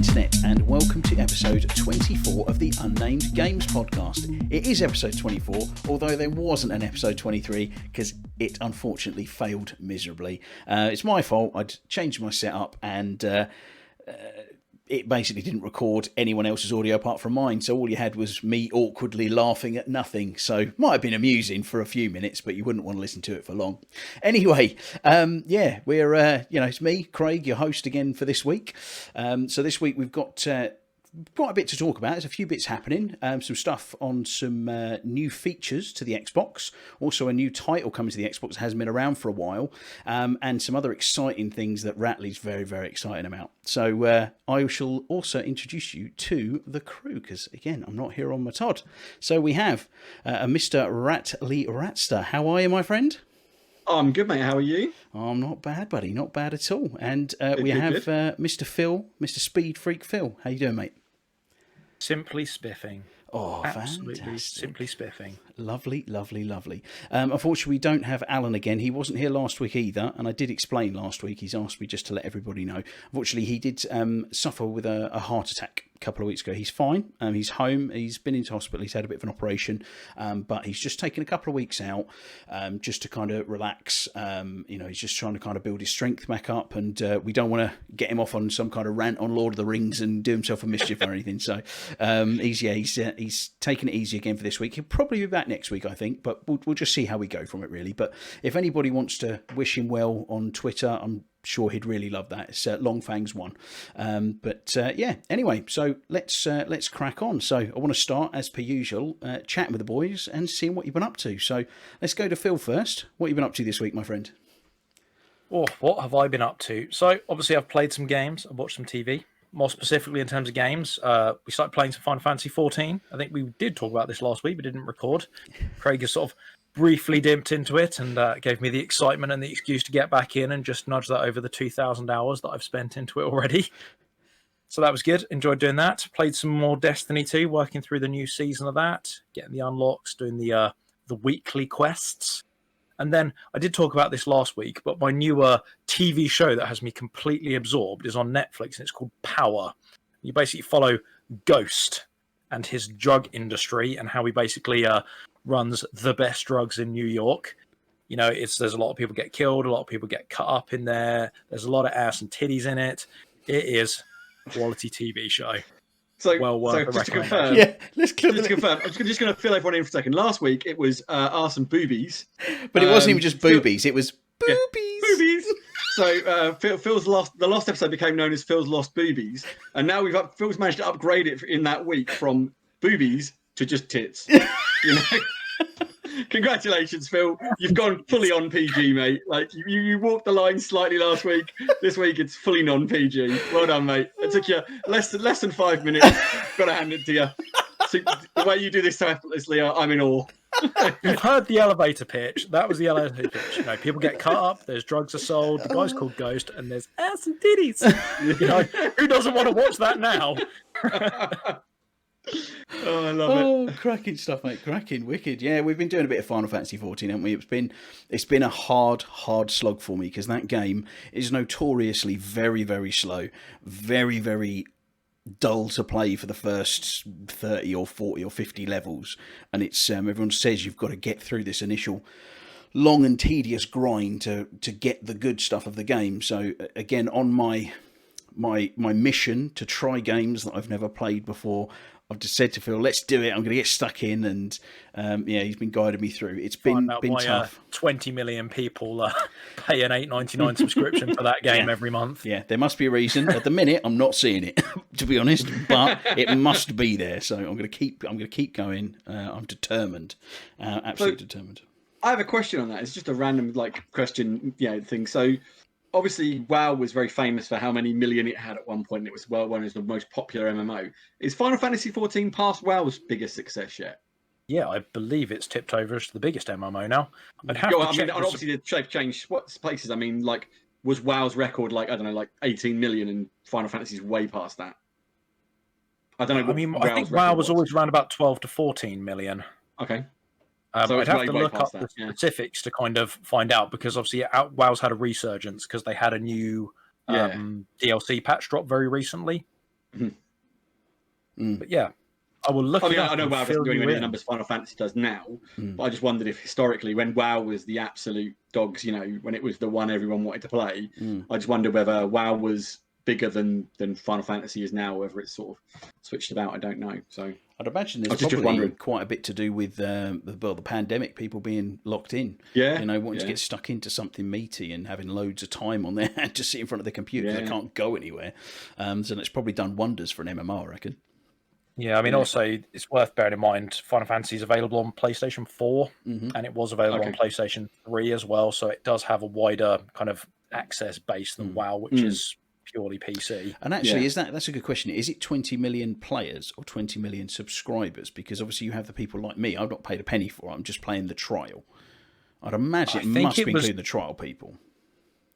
internet, and welcome to episode 24 of the Unnamed Games podcast. It is episode 24, although there wasn't an episode 23 because it unfortunately failed miserably. It's my fault. I'd changed my setup and it basically didn't record anyone else's audio apart from mine, so all you had was me awkwardly laughing at nothing. So might have been amusing for a few minutes, but you wouldn't want to listen to it for long. Anyway, we're it's me, Craig, your host again for this week. So this week we've got quite a bit to talk about. There's a few bits happening, some stuff on some new features to the Xbox, also a new title coming to the Xbox that hasn't been around for a while, and some other exciting things that Ratley's very, very excited about. So I shall also introduce you to the crew, because again, I'm not here on my Todd. So we have a Mr. Ratley Ratster. How are you, my friend? Oh, I'm good, mate. How are you? Oh, I'm not bad, buddy. Not bad at all. And we have Mr. Phil, Mr. Speed Freak Phil. How you doing, mate? Simply spiffing. Oh, absolutely fantastic. Simply spiffing. Lovely, lovely, lovely. Unfortunately, we don't have Alan again. He wasn't here last week either, and I did explain last week. He's asked me just to let everybody know. Unfortunately, he did suffer with a heart attack a couple of weeks ago. He's fine. He's home. He's been into hospital. He's had a bit of an operation, but he's just taken a couple of weeks out just to kind of relax. He's just trying to kind of build his strength back up, and we don't want to get him off on some kind of rant on Lord of the Rings and do himself a mischief or anything. So he's taking it easy again for this week. He'll probably be back next week, I think, but we'll just see how we go from it, really. But if anybody wants to wish him well on Twitter, I'm sure he'd really love that. It's Longfangs1. Anyway, so let's crack on. So I want to start, as per usual, chatting with the boys and seeing what you've been up to. So let's go to Phil first. What have you been up to this week, my friend? Oh, what have I been up to? So obviously I've played some games. I've watched some TV. More specifically in terms of games, we started playing some Final Fantasy 14. I think we did talk about this last week, but didn't record. Craig has sort of briefly dipped into it and gave me the excitement and the excuse to get back in and just nudge that over the 2,000 hours that I've spent into it already. So that was good. Enjoyed doing that. Played some more Destiny 2, working through the new season of that, getting the unlocks, doing the weekly quests. And then I did talk about this last week, but my newer TV show that has me completely absorbed is on Netflix, and it's called Power. You basically follow Ghost and his drug industry and how he basically runs the best drugs in New York. You know, there's a lot of people get killed, a lot of people get cut up in there. There's a lot of ass and titties in it. It is a quality TV show. So just to confirm, I'm just going to fill everyone in for a second. Last week it was arse and boobies, but it wasn't even just boobies. It was boobies. Yeah, boobies. So Phil's the last episode became known as Phil's Lost Boobies, and now Phil's managed to upgrade it in that week from boobies to just tits. You know. Congratulations, Phil. You've gone fully on PG, mate. Like you walked the line slightly last week. This week it's fully non-PG. Well done, mate. It took you less than 5 minutes. Got to hand it to you. So, the way you do this so effortlessly, I'm in awe. You've heard the elevator pitch. That was the elevator pitch. You know, people get cut up. There's drugs are sold. The guy's called Ghost, and there's ass and titties. You know, who doesn't want to watch that now? Oh, I love it. Cracking stuff, mate. Cracking, wicked. Yeah, we've been doing a bit of Final Fantasy 14, haven't we? It's been a hard slog for me because that game is notoriously very, very slow, very, very dull to play for the first 30 or 40 or 50 levels, and it's everyone says you've got to get through this initial long and tedious grind to get the good stuff of the game. So again, on my mission to try games that I've never played before, I've just said to Phil, let's do it. I'm going to get stuck in, and he's been guiding me through. It's been tough. 20 million people pay an $8.99 subscription for that game every month. Yeah, there must be a reason. At the minute, I'm not seeing it, to be honest, but it must be there. So I'm going to keep going. I'm determined, absolutely determined. I have a question on that. It's just a random question, thing. So. Obviously, WoW was very famous for how many million it had at one point. It was one of the most popular MMO. Is Final Fantasy 14 past WoW's biggest success yet? Yeah, I believe it's tipped over as the biggest MMO now. Obviously, they've changed places. I mean, was WoW's record 18 million, and Final Fantasy's way past that? I don't know. I think WoW was always around about 12 to 14 million. Okay. So I'd have to look up the specifics to kind of find out, because obviously WoW's had a resurgence because they had a new DLC patch drop very recently. But yeah, I will look. I mean, it up I know and WoW doesn't fill do you anywhere near in. the numbers Final Fantasy does now, but I just wondered if historically, when WoW was the absolute dogs, when it was the one everyone wanted to play, I just wondered whether WoW was bigger than Final Fantasy is now, whether it's sort of switched about. I don't know. So I'd imagine I there's was just probably wondering. quite a bit to do with the pandemic, people being locked in. Yeah, Wanting to get stuck into something meaty and having loads of time on their hand to sit in front of the computer. They can't go anywhere. So that's probably done wonders for an MMO, I reckon. Yeah, I mean, also it's worth bearing in mind Final Fantasy is available on PlayStation 4, and it was available on PlayStation 3 as well. So it does have a wider kind of access base than WoW, which is purely PC. And actually, that's a good question. Is it 20 million players or 20 million subscribers? Because obviously you have the people like me. I've not paid a penny for it. I'm just playing the trial. I'd imagine it must be including the trial people.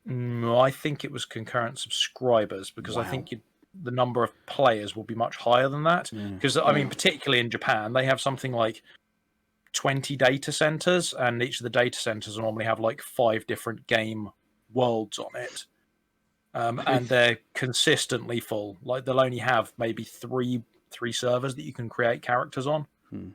No, I think it was concurrent subscribers because I think the number of players will be much higher than that. Because, I mean, particularly in Japan, they have something like 20 data centers, and each of the data centers normally have like 5 different game worlds on it. And they're consistently full. Like they'll only have maybe three servers that you can create characters on.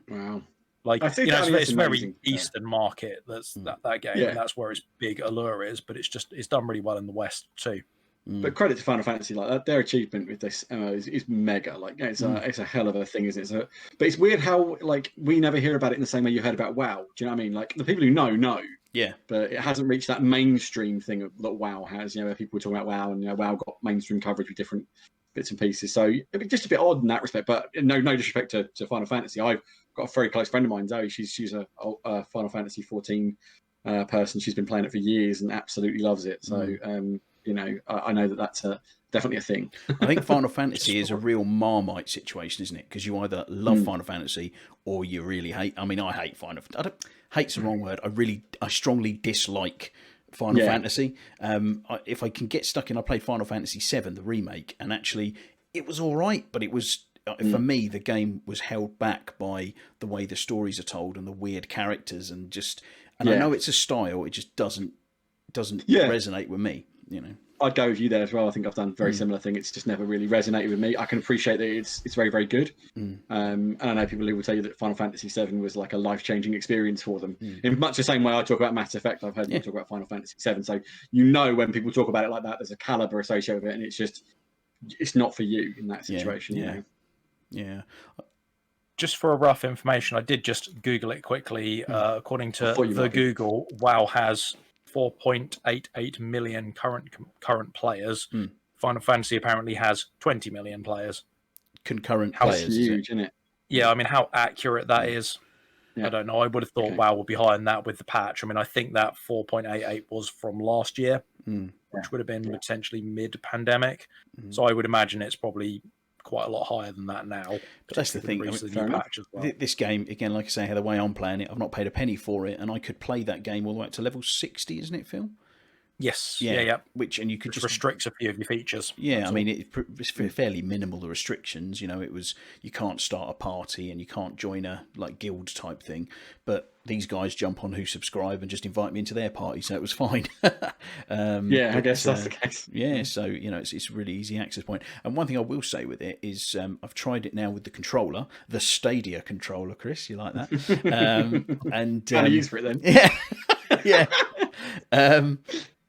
Wow. Like it's very Eastern market. That's that game, and that's where its big allure is. But it's done really well in the West too. But credit to Final Fantasy, like their achievement with this is mega. Like it's a hell of a thing, isn't it? But it's weird how like we never hear about it in the same way you heard about WoW. Do you know what I mean? Like the people who know. Yeah. But it hasn't reached that mainstream thing that WoW has. Where people talk about WoW, and WoW got mainstream coverage with different bits and pieces. So it'd be just a bit odd in that respect. But no disrespect to Final Fantasy. I've got a very close friend of mine, Zoe. She's a Final Fantasy 14 person. She's been playing it for years and absolutely loves it. So I know that's definitely a thing. I think Final Fantasy is a real Marmite situation, isn't it? Because you either love Final Fantasy or you really hate. I mean, I hate Final. Hate's the wrong word. I strongly dislike Final Fantasy. If I can get stuck in, I played Final Fantasy VII, the remake, and actually it was all right, but it was. For me, the game was held back by the way the stories are told and the weird characters, and I know it's a style. It just doesn't resonate with me. I'd go with you there as well. I think I've done a very similar thing. It's just never really resonated with me. I can appreciate that it's very, very good. And I know people who will tell you that Final Fantasy VII was like a life-changing experience for them. In much the same way I talk about Mass Effect, I've heard people talk about Final Fantasy VII. So when people talk about it like that, there's a caliber associated with it, and it's not for you in that situation. Yeah. Just for a rough information, I did just Google it quickly. According to the Google, WoW has 4.88 million current players. Final Fantasy apparently has 20 million players. Concurrent players. That's huge, isn't it? Yeah, I mean, how accurate that is, I don't know. I would have thought WoW would be higher than that with the patch. I mean, I think that 4.88 was from last year, which would have been potentially mid-pandemic. So I would imagine it's probably quite a lot higher than that now. But that's the thing. This game, again, like I say, the way I'm playing it, I've not paid a penny for it, and I could play that game all the way up to level 60, isn't it, Phil? Yes. Yeah. Which restricts a few of your features. Yeah, I mean, it's fairly minimal, the restrictions. It was you can't start a party and you can't join a guild type thing. But these guys jump on who subscribe and just invite me into their party, so it was fine. I guess that's the case. Yeah, so it's a really easy access point. And one thing I will say with it is I've tried it now with the controller, the Stadia controller. Chris, you like that? And how to use for it then? Yeah.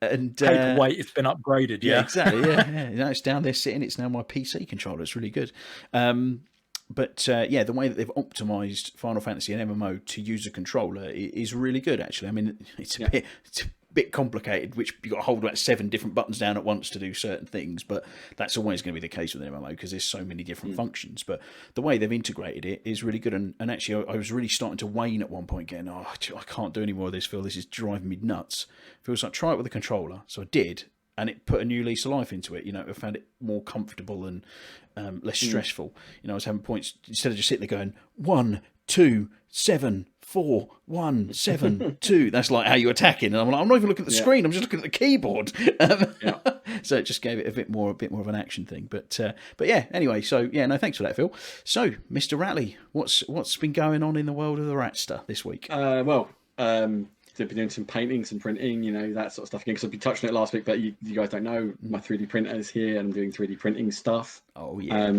And paperweight, it's been upgraded. Yeah, exactly. Yeah. Now it's down there sitting. It's now my PC controller. It's really good. But the way that they've optimized Final Fantasy and MMO to use a controller is really good. Actually, I mean, it's a bit complicated, which you got to hold about 7 different buttons down at once to do certain things. But that's always going to be the case with an MMO because there's so many different functions. But the way they've integrated it is really good. And actually, I was really starting to wane at one point, getting, I can't do any more of this, Phil. This is driving me nuts. Feels like try it with a controller. So I did. And it put a new lease of life into it. I found it more comfortable and less stressful. I was having points, instead of just sitting there going, 1, 2, 7, 4, 1, 7, 2. That's like how you're attacking. And I'm like, I'm not even looking at the screen. I'm just looking at the keyboard. So it just gave it a bit more of an action thing. But yeah, anyway. So yeah, no, thanks for that, Phil. So, Mr. Ratley, what's been going on in the world of the Ratster this week? To been doing some painting, some printing, that sort of stuff again. Because I've been touching it last week, but you guys don't know, my 3D printer is here, and I'm doing 3D printing stuff. Oh yeah.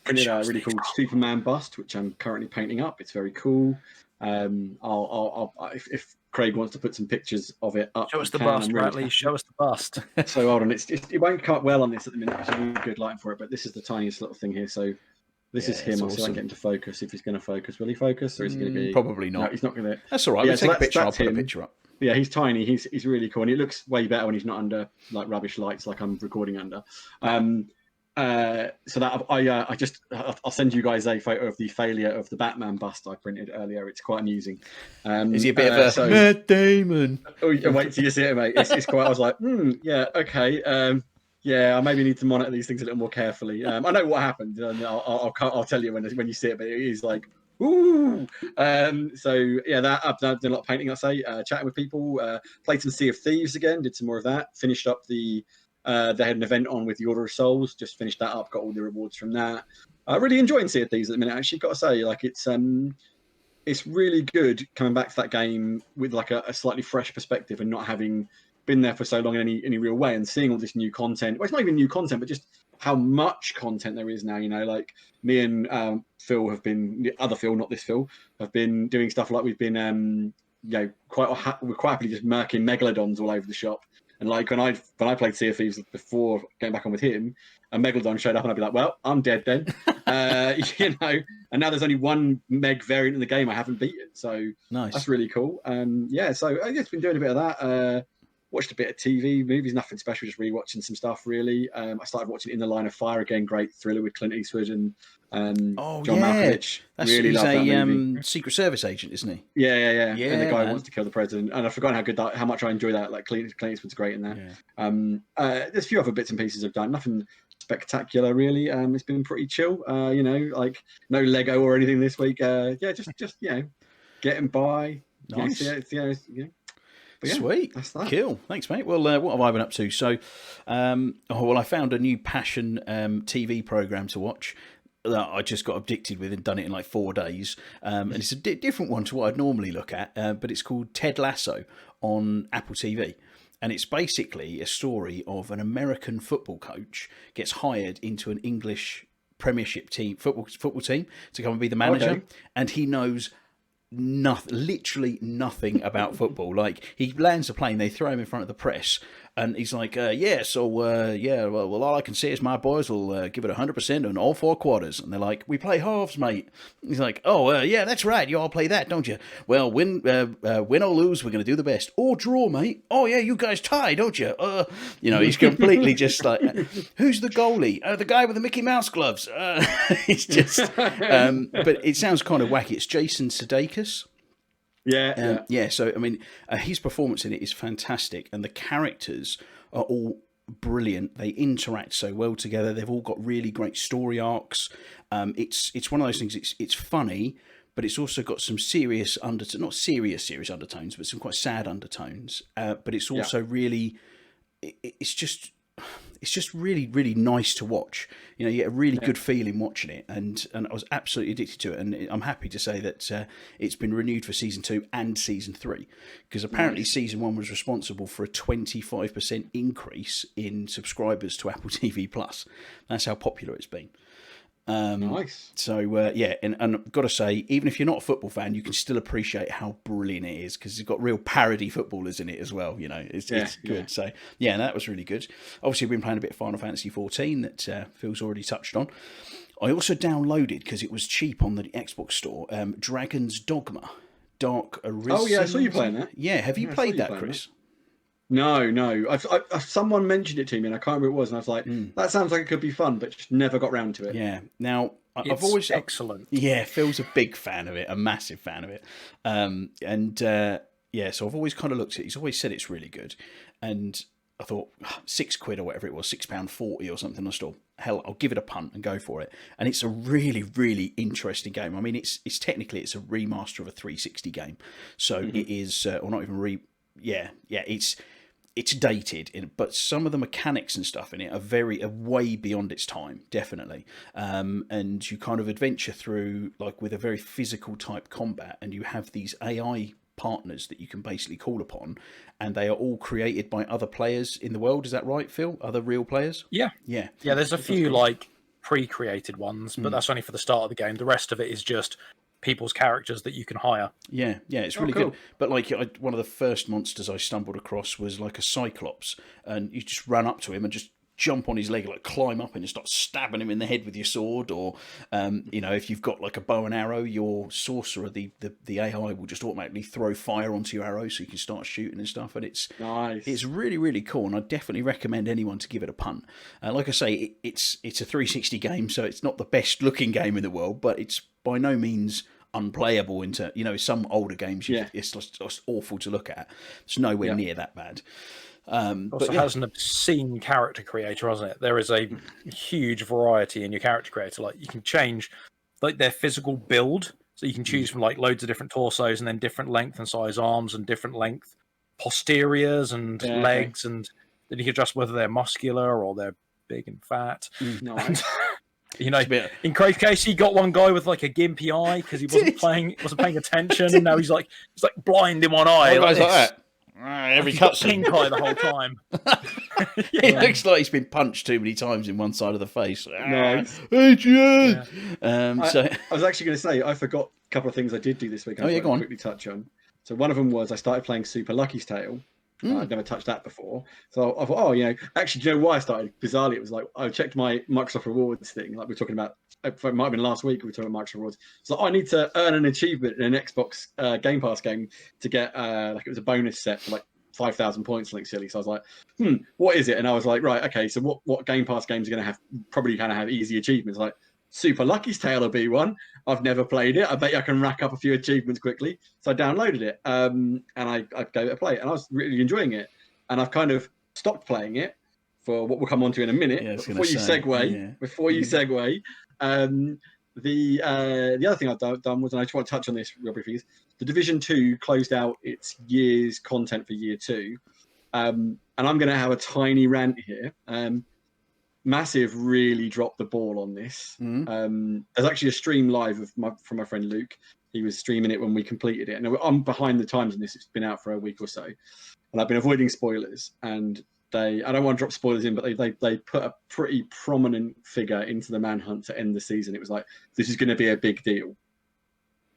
Printed a really cool Superman bust, which I'm currently painting up. It's very cool. If Craig wants to put some pictures of it up, show us the bust, Bradley. Show us the bust. So hold on, it won't come up well on this at the minute. It's really good lighting for it, but this is the tiniest little thing here. So this is him. I'll see if I can get him to focus. If he's going to focus, will he focus, or is he going to be? Probably not. No, he's not going to. That's all right. We'll take a picture. I'll put a picture up. Yeah, he's tiny. He's really cool, and he looks way better when he's not under like rubbish lights, like I'm recording under. So that I'll send you guys a photo of the failure of the Batman bust I printed earlier. It's quite amusing. Is he a bit of a Matt Damon? Oh, wait till you see it, mate. It's quite. I was like, yeah, okay. Yeah, I maybe need to monitor these things a little more carefully. I know what happened. I'll tell you when you see it, but it is like, ooh. So yeah, I've done a lot of painting. I say, chatting with people, played some Sea of Thieves again, did some more of that. Finished up they had an event on with the Order of Souls. Just finished that up. Got all the rewards from that. Really enjoying Sea of Thieves at the minute. Actually, got to say, like it's really good coming back to that game with like a slightly fresh perspective and not having been there for so long in any real way, and seeing all this new content. Well, it's not even new content, but just how much content there is now. Like me and Phil have been, other Phil, not this Phil, have been doing stuff like we've been, we're quite happily just murking megalodons all over the shop. And like when I played Sea of Thieves before going back on with him, a megalodon showed up, and I'd be like, well, I'm dead then. And now there's only one meg variant in the game I haven't beaten, so nice. That's really cool. So I guess been doing a bit of that. Watched a bit of TV, movies, nothing special, just rewatching some stuff really. I started watching In the Line of Fire again, great thriller with Clint Eastwood and John Malkovich. Really love that movie. Secret Service agent, isn't he? Yeah. And the guy wants to kill the president. And I've forgotten how much I enjoy that. Like Clint Eastwood's great in that. Yeah. There's a few other bits and pieces I've done. Nothing spectacular really. It's been pretty chill. Like no Lego or anything this week. Just getting by. Nice. Yeah, sweet. That's that. Cool. Thanks, mate. Well, what have I been up to? So, I found a new passion TV program to watch that I just got addicted with and done it in like 4 days. And it's a different one to what I'd normally look at, but it's called Ted Lasso on Apple TV. And it's basically a story of an American football coach gets hired into an English Premiership team, football team, to come and be the manager. Okay. And he knows literally nothing about football. Like, he lands a plane, they throw him in front of the press, and he's like, all I can see is my boys will give it 100% on all 4 quarters. And they're like, we play halves, mate. He's like, yeah, that's right, you all play that, don't you? Well, win or lose, we're going to do the best. Or draw, mate. Oh yeah, you guys tie, don't you? He's completely just like, who's the goalie? The guy with the Mickey Mouse gloves. It's just but it sounds kind of wacky. It's Jason Sudeikis. Yeah. So I mean, his performance in it is fantastic, and the characters are all brilliant. They interact so well together. They've all got really great story arcs. It's one of those things. It's funny, but it's also got some serious not serious undertones, but some quite sad undertones. But it's also really, it's just really, really nice to watch. You get a really good feeling watching it, and I was absolutely addicted to it. And I'm happy to say that it's been renewed for season 2 and season 3, because apparently season 1 was responsible for a 25% increase in subscribers to Apple TV Plus. That's how popular it's been. Nice. So and I've got to say, even if you're not a football fan, you can still appreciate how brilliant it is, because it's got real parody footballers in it as well. It's good. Yeah. So that was really good. Obviously, we've been playing a bit of Final Fantasy 14 that Phil's already touched on. I also downloaded, because it was cheap on the Xbox store, Dragon's Dogma, Dark Arisen. Oh yeah, I saw you playing that. Yeah, have you played that, Chris? No. I've someone mentioned it to me, and I can't remember who it was, and I was like, that sounds like it could be fun, but just never got round to it. Yeah. Now, I've always excellent. Yeah, Phil's a big fan of it, a massive fan of it. So I've always kind of looked at it. He's always said it's really good. And I thought, £6 or whatever it was, £6.40 or something. I thought, hell, I'll give it a punt and go for it. And it's a really, really interesting game. I mean, it's technically a remaster of a 360 game. So it is, or not even it's dated, but some of the mechanics and stuff in it are way beyond its time, definitely. And you kind of adventure through, like, with a very physical type combat, and you have these AI partners that you can basically call upon, and they are all created by other players in the world. Is that right, Phil? Other real players? Yeah. Yeah. Yeah, there's a few like pre-created ones, but that's only for the start of the game. The rest of it is just people's characters that you can hire. Yeah, it's really cool. good. But like, one of the first monsters I stumbled across was like a Cyclops, and you just run up to him and just jump on his leg, like climb up and just start stabbing him in the head with your sword. Or, if you've got like a bow and arrow, your sorcerer, the AI will just automatically throw fire onto your arrow, so you can start shooting and stuff. And it's Nice. It's really, really cool, and I definitely recommend anyone to give it a punt. Like I say, it's a 360 game, so it's not the best looking game in the world, but it's by no means unplayable into some older games. It's just awful to look at. It's nowhere near that bad. Also has an obscene character creator, hasn't it? There is a huge variety in your character creator. Like you can change like their physical build, so you can choose from like loads of different torsos, and then different length and size arms, and different length posteriors and legs, and then you can adjust whether they're muscular or they're big and fat. Nice. In Crazy Case, he got one guy with like a gimpy eye because he wasn't paying attention, and now he's like blind in one eye. Like that. Every cutscene, pink eye the whole time. It looks like he's been punched too many times in one side of the face. Nice. Adrian! I was actually going to say, I forgot a couple of things I did do this week. Go on. Quickly touch on. So one of them was I started playing Super Lucky's Tale. I'd never touched that before. So I thought, actually, do you know why I started? Bizarrely, it was like, I checked my Microsoft Rewards thing, like we were talking about, it might have been last week, we were talking about Microsoft Rewards. So I need to earn an achievement in an Xbox Game Pass game to get, it was a bonus set for like 5,000 points, something silly. So I was like, what is it? And I was like, right, okay, so what Game Pass games are going to have, probably kind of have easy achievements? Like, Super Lucky's Tale will be one. I've never played it. I bet you I can rack up a few achievements quickly. So I downloaded it, and I gave it a play, and I was really enjoying it. And I've kind of stopped playing it for what we'll come on to in a minute. Yeah, before you segue, the other thing I've done was, and I just want to touch on this real briefly, is the Division 2 closed out its year's content for year 2. And I'm going to have a tiny rant here. Massive really dropped the ball on this. There's actually a stream live from my friend Luke. He was streaming it when we completed it. And I'm behind the times on this. It's been out for a week or so. And I've been avoiding spoilers. And I don't want to drop spoilers in, but they put a pretty prominent figure into the manhunt to end the season. It was like, this is going to be a big deal.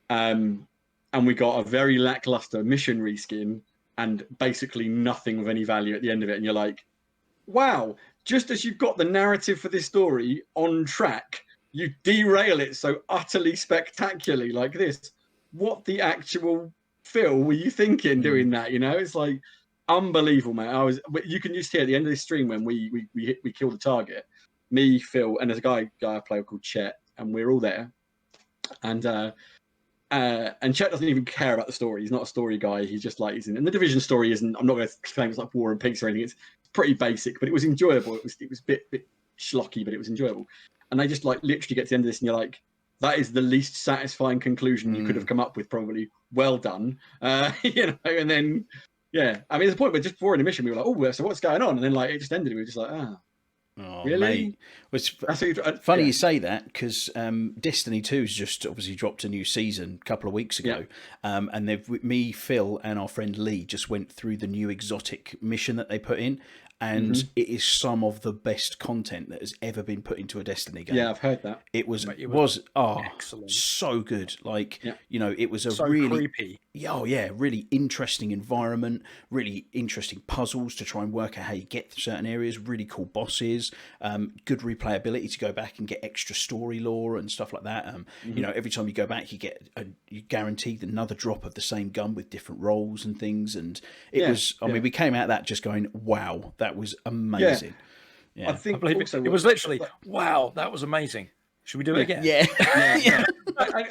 And we got a very lackluster mission reskin and basically nothing of any value at the end of it. And you're like, wow, just as you've got the narrative for this story on track, you derail it so utterly spectacularly like this. What the actual Phil were you thinking doing that? It's like unbelievable, man. You can just hear at the end of this stream when we kill the target, me, Phil, and there's a guy I play called Chet, and we're all there. And Chet doesn't even care about the story. He's not a story guy. He's just like, and the Division story isn't, I'm not going to claim it's like War and Peace or anything. It's pretty basic, but it was enjoyable. It was a bit schlocky, but it was enjoyable. And they just like literally get to the end of this and you're like, that is the least satisfying conclusion you could have come up with, probably. Well done. And then, yeah. I mean, there's a point where just before in the mission, we were like, oh, so what's going on? And then like it just ended. We were just like, oh, really? Mate. It's funny you say that, because Destiny 2's just obviously dropped a new season a couple of weeks ago. And me, Phil, and our friend Lee just went through the new exotic mission that they put in. And it is some of the best content that has ever been put into a Destiny game. Yeah, I've heard that. It was excellent. So good. Like, it was a so really creepy. Really interesting environment, really interesting puzzles to try and work out how you get to certain areas, really cool bosses, good replayability to go back and get extra story lore and stuff like that. Every time you go back, you guaranteed another drop of the same gun with different roles and things. And it was, I mean, we came out of that just going, wow, that was amazing. I think also it was literally, wow, that was amazing. Should we do it again? Yeah.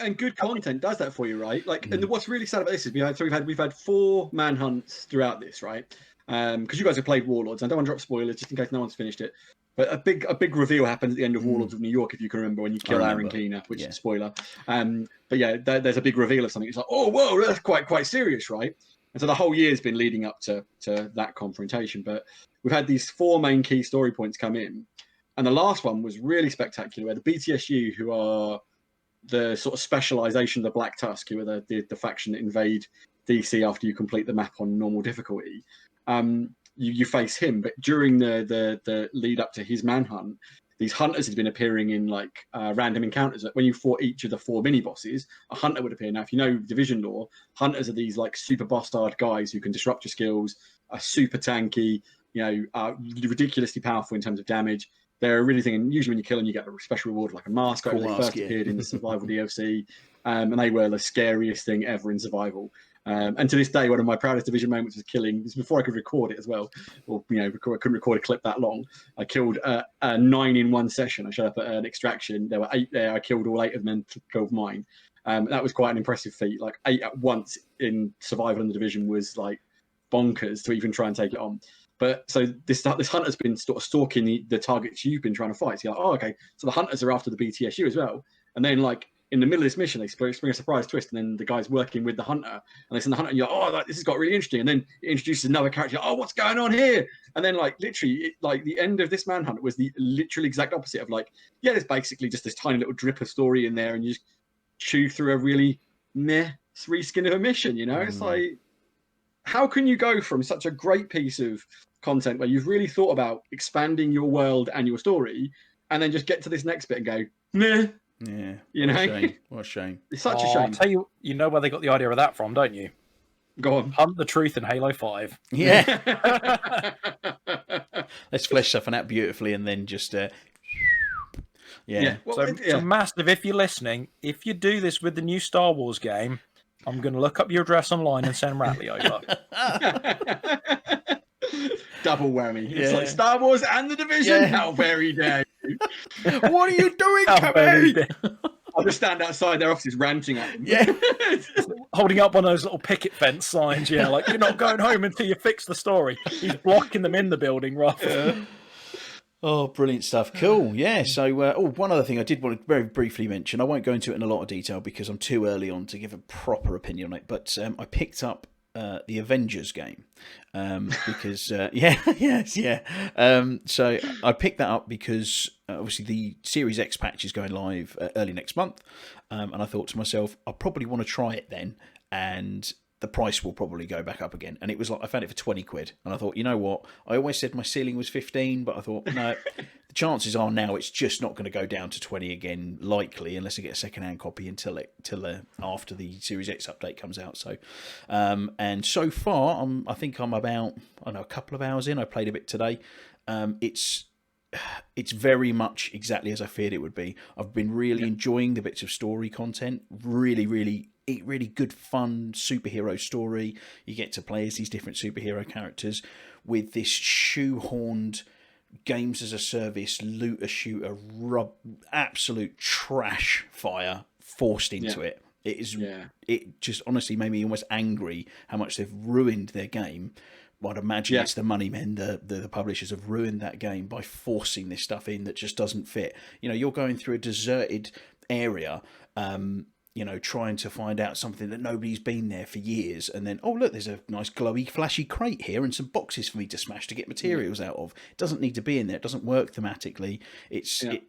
And good content does that for you, right? Like, and what's really sad about this is we've had 4 manhunts throughout this, right? Because you guys have played Warlords. I don't want to drop spoilers just in case no one's finished it. But a big reveal happens at the end of Warlords of New York, if you can remember, when you kill Aaron Cleaner, which is a spoiler. But yeah, there's a big reveal of something. It's like, oh, whoa, that's quite serious, right? And so the whole year's been leading up to that confrontation. But we've had these 4 main key story points come in. And the last one was really spectacular, where the BTSU, who are the sort of specialization of the Black Tusk, who are the faction that invade DC after you complete the map on normal difficulty. You face him, but during the lead up to his manhunt, these hunters had been appearing in like random encounters. When you fought each of the 4 mini bosses, a hunter would appear. Now, if you know Division lore, hunters are these like super bastard guys who can disrupt your skills, are super tanky, are ridiculously powerful in terms of damage. They're a really thing, and usually when you kill them, you get a special reward like a mask. Cool they mask, first appeared in the Survival DLC, and they were the scariest thing ever in Survival. And to this day, one of my proudest Division moments was killing. This was before I could record it as well, or I couldn't record a clip that long. I killed 9 in one session. I showed up at an extraction. There were 8 there. I killed all 8 of them and killed mine. That was quite an impressive feat. Like 8 at once in Survival in the Division was like bonkers to even try and take it on. But so this hunter's been sort of stalking the targets you've been trying to fight. So you're like, oh, okay. So the hunters are after the BTSU as well. And then like in the middle of this mission, they spring a surprise twist, and then the guy's working with the hunter, and they send the hunter, and you're like, oh, this has got really interesting. And then it introduces another character. Oh, what's going on here? And then like literally, like the end of this manhunt was the literal exact opposite of like, yeah, there's basically just this tiny little drip of story in there, and you just chew through a really meh reskin of a mission. It's like, how can you go from such a great piece of content where you've really thought about expanding your world and your story, and then just get to this next bit and go, meh? Yeah. What a shame. It's such a shame. I'll tell you, you know where they got the idea of that from, don't you? Go on. Hunt the truth in Halo 5. Yeah. Let's flesh something out beautifully and then just yeah. Well, so massive, if you're listening, if you do this with the new Star Wars game, I'm going to look up your address online and send Ratley over. Double whammy. It's like Star Wars and the Division. How very dare you? What are you doing, Cabby? I'll just stand outside their offices ranting at them. Yeah. Holding up one of those little picket fence signs, like you're not going home until you fix the story. He's blocking them in the building, roughly. Oh, brilliant stuff. Cool. Yeah. So, one other thing I did want to very briefly mention. I won't go into it in a lot of detail because I'm too early on to give a proper opinion on it. But I picked up the Avengers game because so I picked that up because obviously the Series X patch is going live early next month, and I thought to myself, I'll probably want to try it then, and the price will probably go back up again. And it was like, I found it for 20 quid. And I thought, you know what? I always said my ceiling was 15, but I thought, no, the chances are now it's just not going to go down to 20 again, likely, unless I get a second-hand copy until after the Series X update comes out. So, and so far, I think I'm about, a couple of hours in. I played a bit today. It's very much exactly as I feared it would be. I've been really enjoying the bits of story content. Really good fun superhero story. You get to play as these different superhero characters with this shoehorned games as a service, looter shooter, absolute trash fire forced into it. It is. It just honestly made me almost angry how much they've ruined their game. I'd imagine it's the money men, the publishers have ruined that game by forcing this stuff in that just doesn't fit. You're going through a deserted area, trying to find out something that nobody's been there for years, and then, oh look, there's a nice glowy flashy crate here and some boxes for me to smash to get materials out of. It doesn't need to be in there. It doesn't work thematically.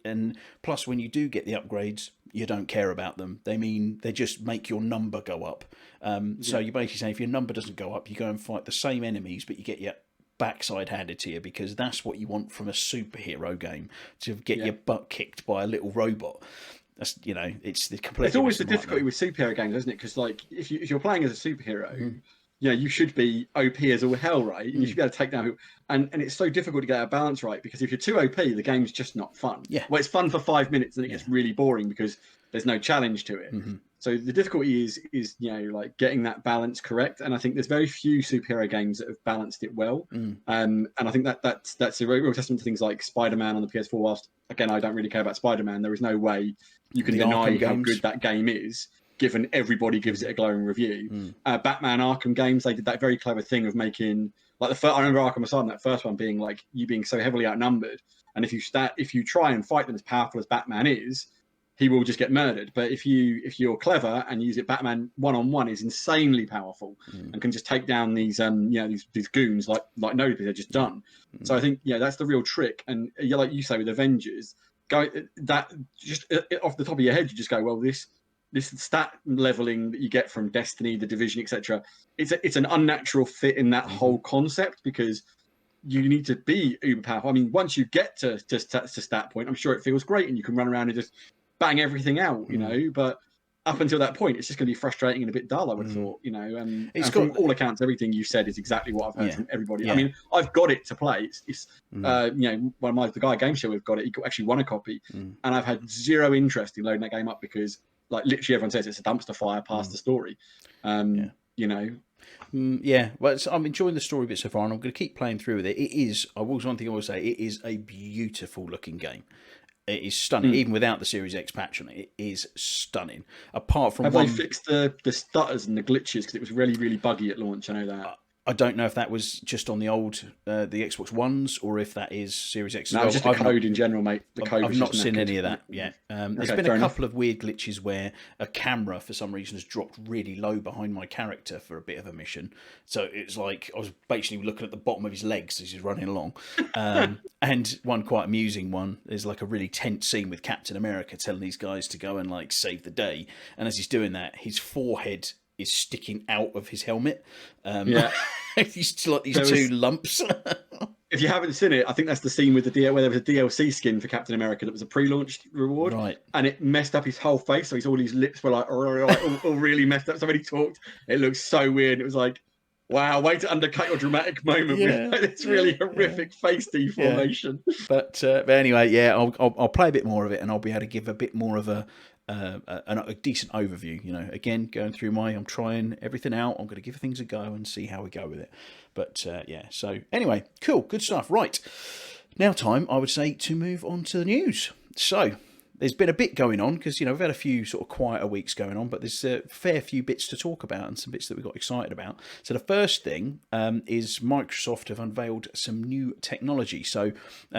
And plus when you do get the upgrades, you don't care about them. They just make your number go up. So you're basically saying if your number doesn't go up, you go and fight the same enemies, but you get your backside handed to you, because that's what you want from a superhero game, to get your butt kicked by a little robot. That's, it's the complete. It's always the difficulty with superhero games, isn't it? Because like if you're playing as a superhero, you should be OP as all hell, right? And you should be able to take down people. And it's so difficult to get a balance right, because if you're too OP, the game's just not fun. Yeah. Well, it's fun for 5 minutes, and it gets really boring because there's no challenge to it. So the difficulty is like getting that balance correct. And I think there's very few superhero games that have balanced it well. And I think that's a real testament to things like Spider-Man on the PS4. Whilst again, I don't really care about Spider-Man, there is no way you can deny how good that game is, given everybody gives it a glowing review. Batman Arkham games, they did that very clever thing of making like I remember Arkham Asylum, that first one being like you being so heavily outnumbered, and if you try and fight them as powerful as Batman is, he will just get murdered. But if you're clever and use it, Batman one-on-one is insanely powerful and can just take down these these goons like nobody. They're just done. So I think that's the real trick. And like you say with Avengers, go that just off the top of your head, you just go, well, this this stat leveling that you get from Destiny, the Division, etc. It's an unnatural fit in that whole concept, because you need to be uber powerful. I mean, once you get to stat point, I'm sure it feels great and you can run around and just bang everything out, you know. But up until that point, it's just going to be frustrating and a bit dull, I would have thought, you know. And from all accounts, everything you said is exactly what I've heard from everybody. Yeah. I mean, I've got it to play. It's you know, the guy Game Show, we've got it. He actually won a copy, and I've had zero interest in loading that game up because, like, literally everyone says it's a dumpster fire past the story. You know. Well, I'm enjoying the story bit so far, and I'm going to keep playing through with it. It is, one thing I will say, it is a beautiful looking game. It is stunning, even without the Series X patch on it. It is stunning. Apart from they fixed the stutters and the glitches, because it was really, really buggy at launch? I know that. I don't know if that was just on the old the Xbox Ones, or if that is Series X. No, just the code in general, mate. The code. I've not seen any of that yet. There's been a couple of weird glitches where a camera, for some reason, has dropped really low behind my character for a bit of a mission. So it's like I was basically looking at the bottom of his legs as he's running along. And one quite amusing one is like a really tense scene with Captain America telling these guys to go and like save the day. And as he's doing that, his forehead is sticking out of his helmet. He's still like these two lumps. If you haven't seen it, I think that's the scene with where there was a DLC skin for Captain America that was a pre-launched reward, right? And it messed up his whole face, so all his lips were like all really messed up. So when he talked, it looked so weird. It was like, wow, way to undercut your dramatic moment with like, this really horrific face deformation. But anyway, I'll play a bit more of it, and I'll be able to give a bit more of a decent overview. You know, again, going through I'm trying everything out. I'm going to give things a go and see how we go with it. But so anyway, cool, good stuff. Right, now time, I would say, to move on to the news. So there's been a bit going on, because, you know, we've had a few sort of quieter weeks going on, but there's a fair few bits to talk about and some bits that we got excited about. So the first thing is Microsoft have unveiled some new technology. So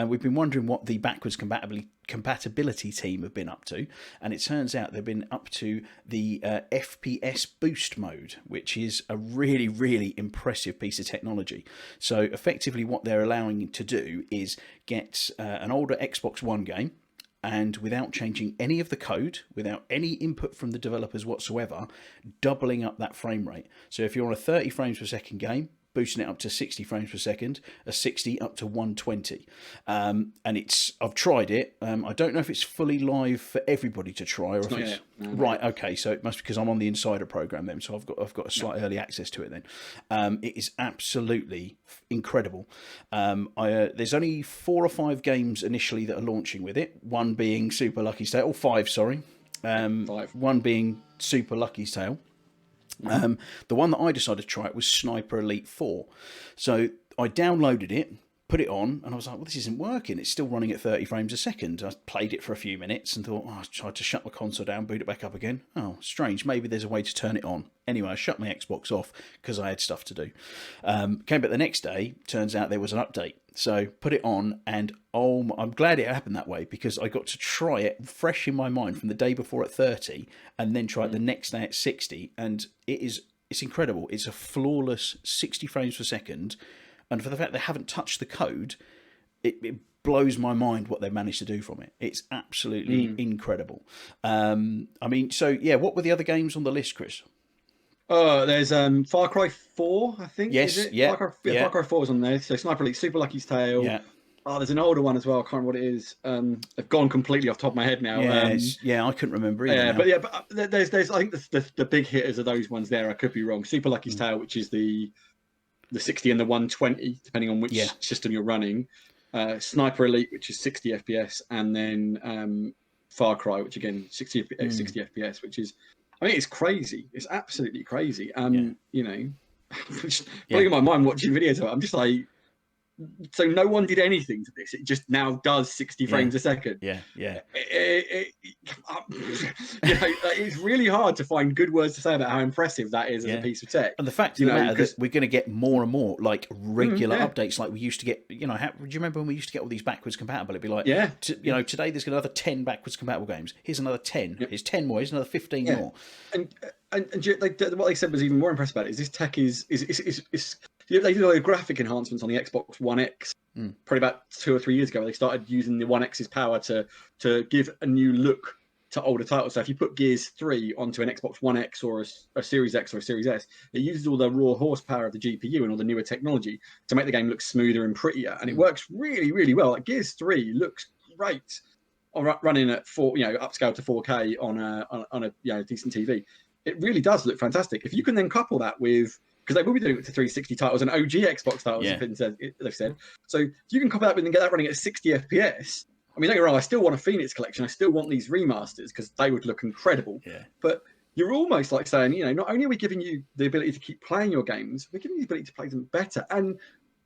we've been wondering what the backwards compatibility team have been up to, and it turns out they've been up to the FPS Boost Mode, which is a really, really impressive piece of technology. So effectively what they're allowing you to do is get an older Xbox One game, and without changing any of the code, without any input from the developers whatsoever, doubling up that frame rate. So if you're on a 30 frames per second game, boosting it up to 60 frames per second, a 60 up to 120. And I've tried it. I don't know if it's fully live for everybody to try, or if it's right. Okay, so it must be because I'm on the insider program then, so I've got a slight early access to it then. It is absolutely incredible. There's only 4 or 5 games initially that are launching with it. One being Super Lucky's Tale, or 5, sorry. 5. One being Super Lucky's Tale. The one that I decided to try it was Sniper Elite 4. So I downloaded it, put it on, and I was like, well, this isn't working. It's still running at 30 frames a second. I played it for a few minutes and thought, I tried to shut my console down, boot it back up again. Oh, strange. Maybe there's a way to turn it on. Anyway, I shut my Xbox off because I had stuff to do. Came back the next day, turns out there was an update. So put it on, and I'm glad it happened that way, because I got to try it fresh in my mind from the day before at 30, and then try it the next day at 60, and it's incredible. It's a flawless 60 frames per second, and for the fact they haven't touched the code, it blows my mind what they've managed to do from it. It's absolutely incredible. I mean, so yeah, what were the other games on the list, Chris? There's Far Cry 4, I think. Yes, is it? yeah. Far Cry 4 is on there. So Sniper Elite, Super Lucky's Tale. Yeah. Oh, there's an older one as well. I can't remember what it is. I've gone completely off the top of my head now. I couldn't remember either. But there's I think the big hitters are those ones there. I could be wrong. Super Lucky's Tale, which is the 60 and the 120, depending on which system you're running. Sniper Elite, which is 60 FPS, and then Far Cry, which again 60 FPS, which is, I mean, it's crazy. It's absolutely crazy. You know, blowing in my mind watching videos of it. I'm just like, so no one did anything to this. It just now does 60 frames a second. Yeah. You know, it's really hard to find good words to say about how impressive that is as a piece of tech. And the fact of the matter that we're going to get more and more like regular updates, like we used to get. You know, do you remember when we used to get all these backwards compatible? It'd be like, you know, today there's another 10 backwards compatible games. Here's another 10. Here's 10 more. Here's another 15 more. And what they said was even more impressive about it is this tech is they did a graphic enhancements on the Xbox One X probably about 2 or 3 years ago. They started using the One X's power to give a new look to older titles. So if you put Gears 3 onto an Xbox One X or a Series X or a Series S, it uses all the raw horsepower of the GPU and all the newer technology to make the game look smoother and prettier. And it works really, really well. Like Gears 3 looks great running at upscale to 4K on a decent TV. It really does look fantastic. If you can then couple that with, because they will be doing it to 360 titles and OG Xbox titles, they've said. So if you can couple that with and get that running at 60 FPS, I mean, don't get me wrong, I still want a Phoenix collection. I still want these remasters because they would look incredible. Yeah. But you're almost like saying, not only are we giving you the ability to keep playing your games, we're giving you the ability to play them better. And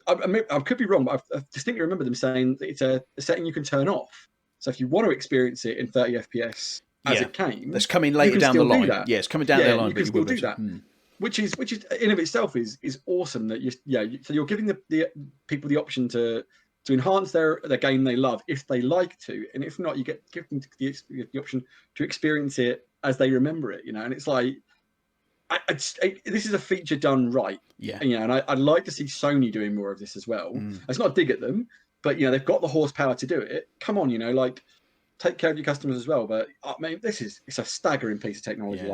I could be wrong, but I distinctly remember them saying that it's a setting you can turn off. So if you want to experience it in 30 FPS as it came, that's coming later down the line. Yeah, it's coming down the line. You can still do that. Which is in of itself is awesome that so you're giving the people the option to enhance their game they love if they like to, and if not, you give them the option to experience it as they remember it. And it's like this is a feature done right. Yeah, and I'd like to see Sony doing more of this as well. It's not a dig at them, but they've got the horsepower to do it. Come on, take care of your customers as well. But I mean, it's a staggering piece of technology.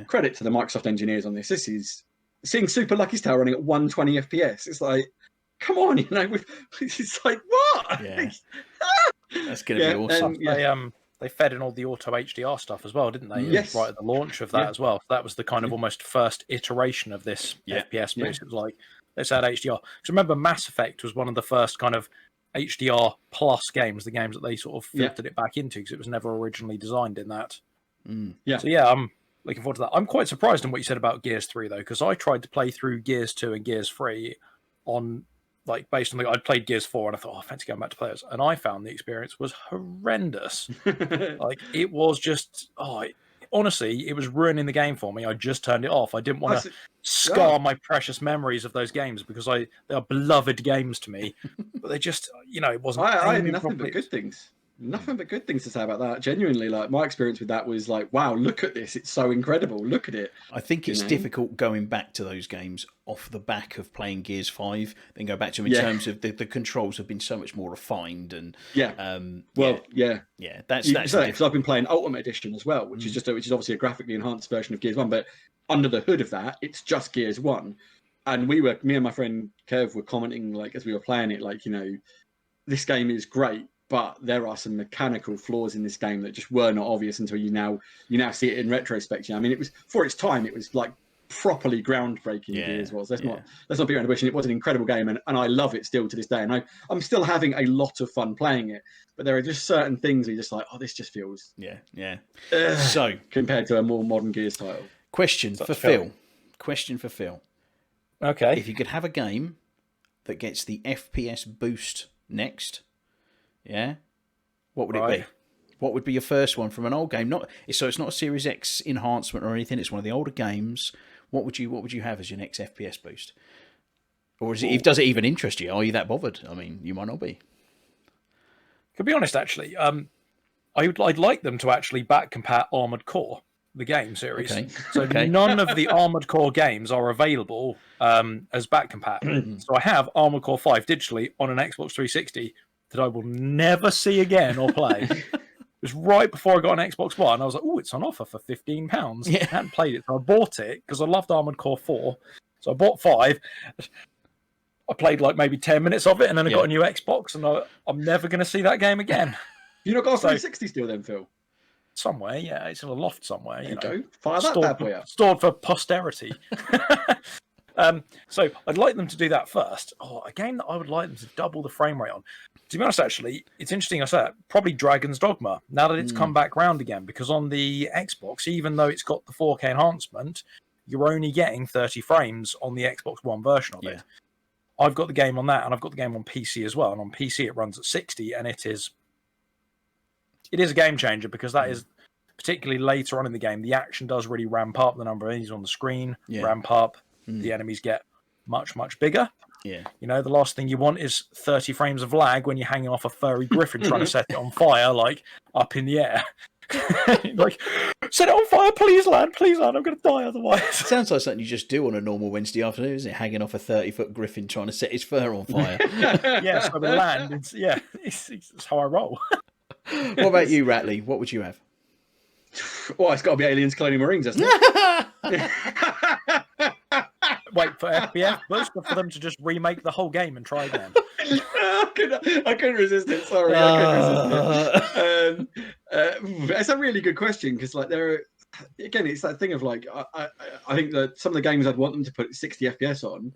Credit to the Microsoft engineers on this. This is seeing Super Lucky's Tale running at 120 FPS. It's like, come on, it's like what? Yeah. That's going to be awesome. And, they fed in all the auto HDR stuff as well, didn't they? Yes. Right at the launch of that as well. That was the kind of almost first iteration of this FPS boost. It was like, let's add HDR. Because remember, Mass Effect was one of the first kind of HDR plus games, the games that they sort of filtered it back into because it was never originally designed in that. So I'm looking forward to that. I'm quite surprised in what you said about Gears 3 though, because I tried to play through Gears 2 and Gears 3 on based on I'd played Gears 4 and I thought, I fancy going back to players, and I found the experience was horrendous. It was just honestly, it was ruining the game for me. I just turned it off. I didn't want to scar my precious memories of those games because they are beloved games to me. But they just, it wasn't. I had nothing but good things. Nothing but good things to say about that. Genuinely, my experience with that was like, wow, look at this. It's so incredible. Look at it. I think it's difficult going back to those games off the back of playing Gears 5, then go back to them in terms of the controls have been so much more refined and that's because I've been playing Ultimate Edition as well, which is obviously a graphically enhanced version of Gears 1, but under the hood of that, it's just Gears 1. And me and my friend Kev were commenting as we were playing it, this game is great, but there are some mechanical flaws in this game that just were not obvious until you now see it in retrospect. I mean, it was for its time, it was properly groundbreaking. Gears was. Let's not beat around the bush. And it was an incredible game, and I love it still to this day. And I'm still having a lot of fun playing it. But there are just certain things where you're just like, oh, this just feels So compared to a more modern Gears title. Question for Phil. Okay. If you could have a game that gets the FPS boost next, what would it be? What would be your first one from an old game? So it's not a Series X enhancement or anything. It's one of the older games. What would you have as your next FPS boost? Or does it even interest you? Are you that bothered? I mean, you might not be. To be honest, actually, I'd like them to actually back compat Armored Core, the game series. Okay. None of the Armored Core games are available as back compat. So I have Armored Core 5 digitally on an Xbox 360 that I will never see again or play. It was right before I got an Xbox One. I was like, oh, it's on offer for £15. I hadn't played it, so I bought it because I loved Armored Core 4. So I bought 5. I played maybe 10 minutes of it, and then I got a new Xbox, and I'm never going to see that game again. You not got a 360 still then, Phil? Somewhere, yeah. It's in a loft somewhere. You know. Fire that bad boy up. Stored for posterity. So I'd like them to do that first. A game that I would like them to double the frame rate on. To be honest, actually, it's interesting I say that. Probably Dragon's Dogma, now that it's come back round again, because on the Xbox, even though it's got the 4K enhancement, you're only getting 30 frames on the Xbox One version of it. I've got the game on that, and I've got the game on PC as well. And on PC, it runs at 60, and it is a game changer because that is, particularly later on in the game, the action does really ramp up. The number of enemies on the screen ramp up. The enemies get much, much bigger. Yeah. The last thing you want is 30 frames of lag when you're hanging off a furry griffin trying to set it on fire, up in the air. Set it on fire, please, lad, I'm going to die otherwise. It sounds like something you just do on a normal Wednesday afternoon, isn't it? Hanging off a 30-foot griffin trying to set his fur on fire. So the land, it's how I roll. What about you, Ratley? What would you have? Well, it's got to be Aliens Colonial Marines, hasn't it? Wait for FPS Boost or for them to just remake the whole game and try again? I couldn't resist it. Sorry, I couldn't resist it. It's a really good question because, like, again, it's that thing of like, I think that some of the games I'd want them to put 60 FPS on,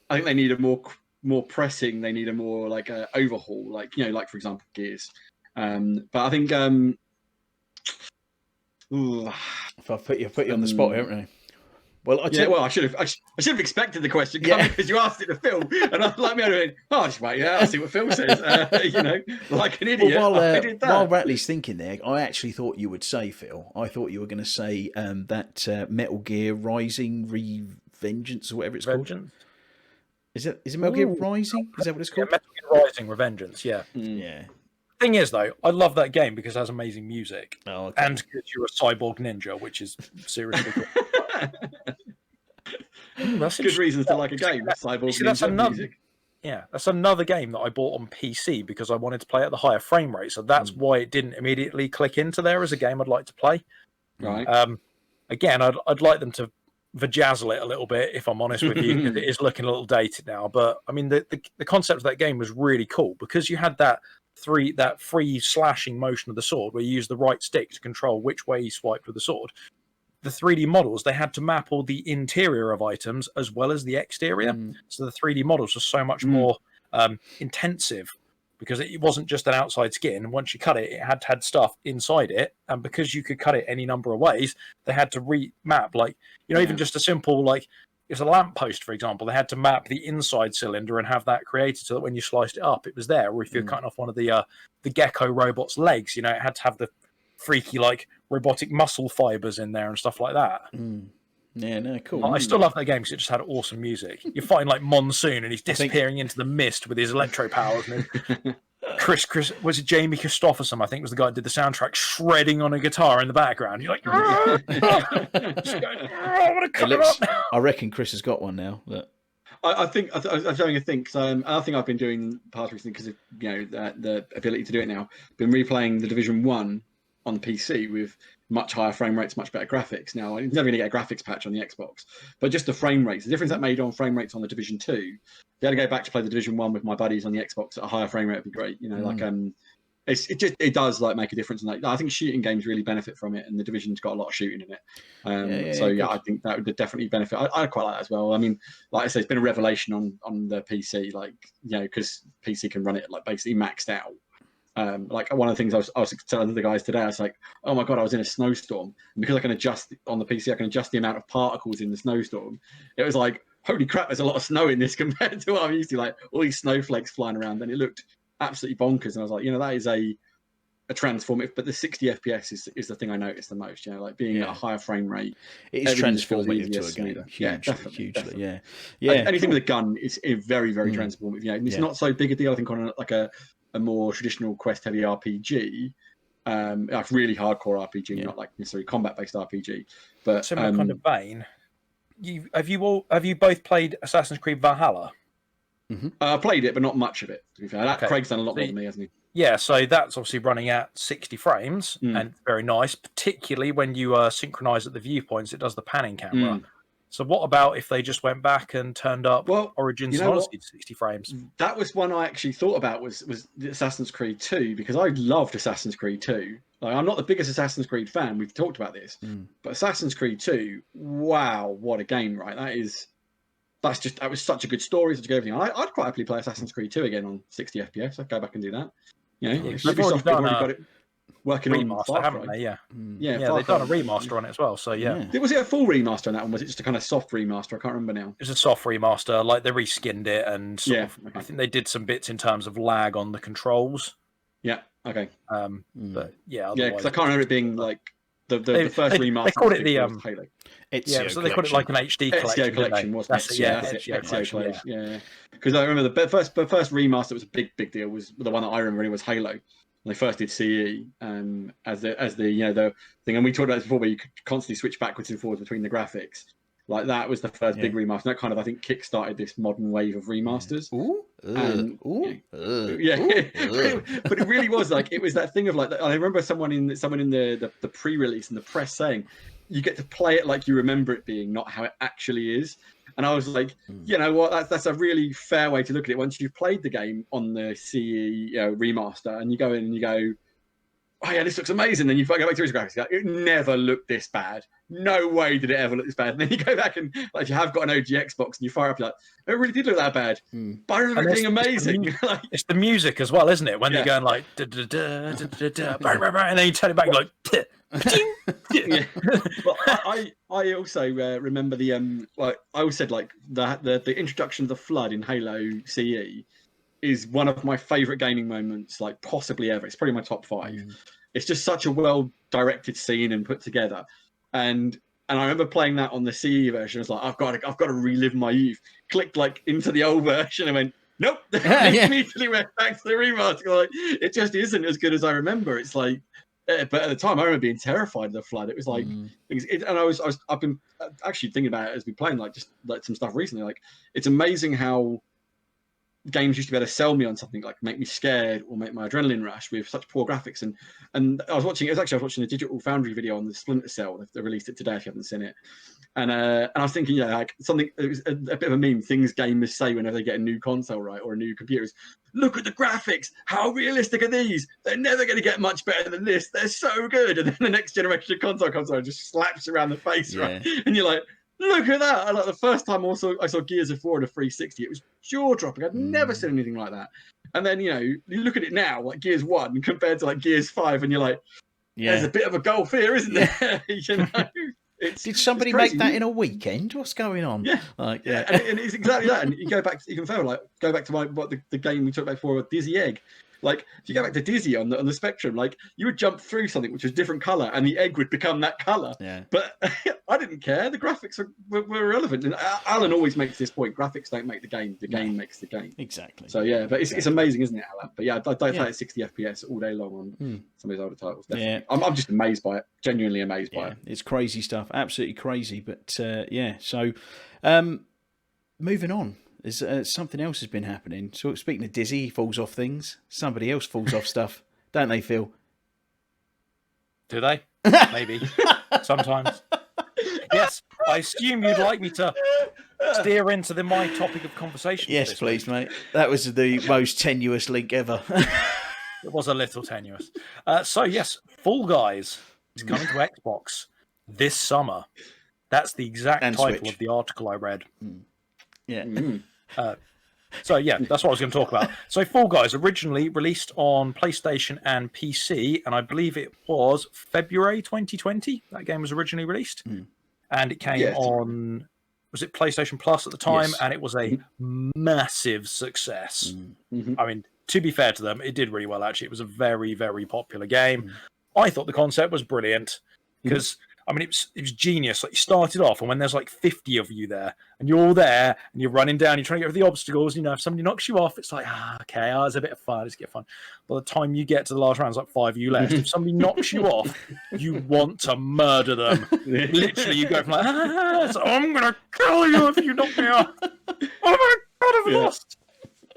I think they need a more pressing. They need a more like overhaul, like like for example, Gears. But I think, if I put you on the spot, haven't I? Well, I should have expected the question coming because you asked it to Phil, and I was like, I'll just wait. Yeah, I'll see what Phil says. Like an idiot. Well, I did that. while Ratley's thinking there, I actually thought you would say, Phil. I thought you were going to say that Metal Gear Rising Revengeance or whatever it's called. Is it Metal Gear Rising? Is that what it's called? Yeah, Metal Gear Rising Revengeance. Yeah. Yeah. Thing is, though, I love that game because it has amazing music, and because you're a cyborg ninja, which is seriously cool. That's good reasons to like a game. Cyborg ninja music. Yeah, that's another game that I bought on PC because I wanted to play at the higher frame rate. So that's why it didn't immediately click into there as a game I'd like to play. Right. Again, I'd like them to vajazzle it a little bit, if I'm honest with you, because it is looking a little dated now. But I mean, the concept of that game was really cool because you had that free slashing motion of the sword where you use the right stick to control which way you swiped with the sword. The 3D models, they had to map all the interior of items as well as the exterior. So the 3D models were so much more intensive because it wasn't just an outside skin. Once you cut it, it had stuff inside it. And because you could cut it any number of ways, they had to remap, like, even just a simple, like, it's a lamppost, for example. They had to map the inside cylinder and have that created so that when you sliced it up, it was there. Or if you're cutting off one of the gecko robot's legs, it had to have the freaky, like, robotic muscle fibers in there and stuff like that. Yeah, no, cool. I still love that game because it just had awesome music. You're fighting like Monsoon and he's disappearing into the mist with his electro powers. And Chris, was it Jamie Christopherson? I think was the guy who did the soundtrack, shredding on a guitar in the background. You're like, I reckon Chris has got one now. But I think I was having a think. I think I've been doing past recently because of the ability to do it now. Been replaying the Division 1 on the PC with much higher frame rates, much better graphics. Now, I'm never going to get a graphics patch on the Xbox, but just the frame rates, the difference that made on frame rates on the Division 2, if I had to go back to play the Division 1 with my buddies on the Xbox at a higher frame rate would be great. It does like make a difference. And I think shooting games really benefit from it, and the Division's got a lot of shooting in it. I think that would definitely benefit. I quite like that as well. I mean, like I say, it's been a revelation on the PC, because PC can run it like basically maxed out. Like one of the things I was telling the guys today, I was like, oh my god, I was in a snowstorm, and because I can adjust on the PC, I can adjust the amount of particles in the snowstorm. It was like, holy crap, there's a lot of snow in this compared to what I'm used to, like all these snowflakes flying around, and it looked absolutely bonkers. And I was like, that is a transformative, but the 60 FPS is the thing I noticed the most. Like being at a higher frame rate, it is transformative to a game. Hugely. Anything with a gun is very, very transformative. It's not so big a deal, I think, on a more traditional quest heavy RPG, like really hardcore RPG, not like necessarily combat based RPG. But similar kind of vein. Have you both played Assassin's Creed Valhalla? I played it, but not much of it. To be fair, Craig's done a lot more than me, hasn't he? Yeah, so that's obviously running at 60 frames and very nice, particularly when you synchronize at the viewpoints. It does the panning camera. So what about if they just went back and turned up Origins and Odyssey to 60 frames? That was one I actually thought about was Assassin's Creed 2, because I loved Assassin's Creed 2. Like, I'm not the biggest Assassin's Creed fan. We've talked about this. But Assassin's Creed 2, wow, what a game, right? That was such a good story, such a good everything. I'd quite happily play Assassin's Creed 2 again on 60 FPS. I'd go back and do that. Ubisoft have already got it working remaster, on haven't they? Yeah, they've done a remaster on it as well. So was it a full remaster on that one? Was it just a kind of soft remaster? I can't remember now. It's a soft remaster, like they reskinned it, and I think they did some bits in terms of lag on the controls. Yeah. Okay. But because I can't remember it being like the first remaster. They called it the Halo. So they called it like an HD collection. XDO collection, wasn't it? XDO collection. Yeah. Because I remember the first remaster that was a big deal was the one that I remember. It was Halo. When they first did CE as the thing, and we talked about this before, where you could constantly switch backwards and forwards between the graphics. Like that was the first big remaster. That kind of, I think, kick-started this modern wave of remasters. But it really was like, it was that thing of like, I remember someone in the pre-release and the press saying, you get to play it like you remember it being, not how it actually is. And I was like, you know what, that's a really fair way to look at it. Once you've played the game on the CE remaster, and you go in and you go, oh yeah, this looks amazing. Then you go back to its graphics. It never looked this bad. No way did it ever look this bad. And then you go back and like you have got an OG Xbox and you fire up, you're like, it really did look that bad. But I remember it being amazing. It's the music as well, isn't it? When they're going like, and then you turn it back like, yeah. But I also remember the like I always said, like the introduction of the flood in Halo CE is one of my favorite gaming moments, like possibly ever. It's probably my top 5. It's just such a well directed scene and put together. And I remember playing that on the CE version. I was like, I've got to relive my youth. Clicked like into the old version and went, nope. Immediately went back to the remaster. Like, it just isn't as good as I remember. It's like, but at the time I remember being terrified of the flood. It was like, and I've been actually thinking about it as we playing like just like some stuff recently. Like, it's amazing how games used to be able to sell me on something, like make me scared or make my adrenaline rush with such poor graphics. And I was watching a Digital Foundry video on the Splinter Cell. They released it today if you haven't seen it. And I was thinking, like something, it was a bit of a meme, things gamers say whenever they get a new console, right, or a new computer is, look at the graphics, how realistic are these? They're never going to get much better than this. They're so good. And then the next generation of console comes on and just slaps you around the face, right? And you're like, look at that. And like the first time I saw Gears of War in a 360, it was jaw-dropping. I'd never seen anything like that. And then, you look at it now, like Gears 1 compared to like Gears 5, and you're like, there's a bit of a gulf here, isn't there? Did somebody make that in a weekend? What's going on? Yeah. And it's exactly that. And you go back to, even further, like go back to the game we talked about before, Dizzy Egg. Like, if you go back to Dizzy on the Spectrum, like you would jump through something which was different color, and the egg would become that color. Yeah. But I didn't care. The graphics were irrelevant. And Alan always makes this point: graphics don't make the game. The game makes the game. Exactly. So yeah, but it's amazing, isn't it, Alan? But yeah, I don't play at 60 FPS all day long on some of these older titles. Definitely. Yeah. I'm just amazed by it. Genuinely amazed by it. It's crazy stuff. Absolutely crazy. But yeah. So moving on. There's something else has been happening. So speaking of Dizzy, he falls off things. Somebody else falls off stuff, don't they, Phil? Do they? Maybe. Sometimes. Yes, I assume you'd like me to steer into my topic of conversation. Yes, please, mate. That was the most tenuous link ever. It was a little tenuous. So yes, Fall Guys is coming to Xbox this summer. That's the exact title of the article I read. Yeah. So yeah, that's what I was going to talk about. So Fall Guys originally released on PlayStation and PC, and I believe it was February 2020 that game was originally released. And it came on, was it PlayStation Plus at the time? And it was a massive success. I mean, to be fair to them, it did really well, actually. It was a very, very popular game. I thought the concept was brilliant because I mean, it was genius. Like, you started off, and when there's like 50 of you there, and you're all there, and you're running down, you're trying to get over the obstacles. If somebody knocks you off, it's like, okay, it's a bit of fun. Let's get fun. By the time you get to the last round, it's like 5 of you left. If somebody knocks you off, you want to murder them. Literally, you go from like, I'm gonna kill you if you knock me off. Oh my God, I've lost.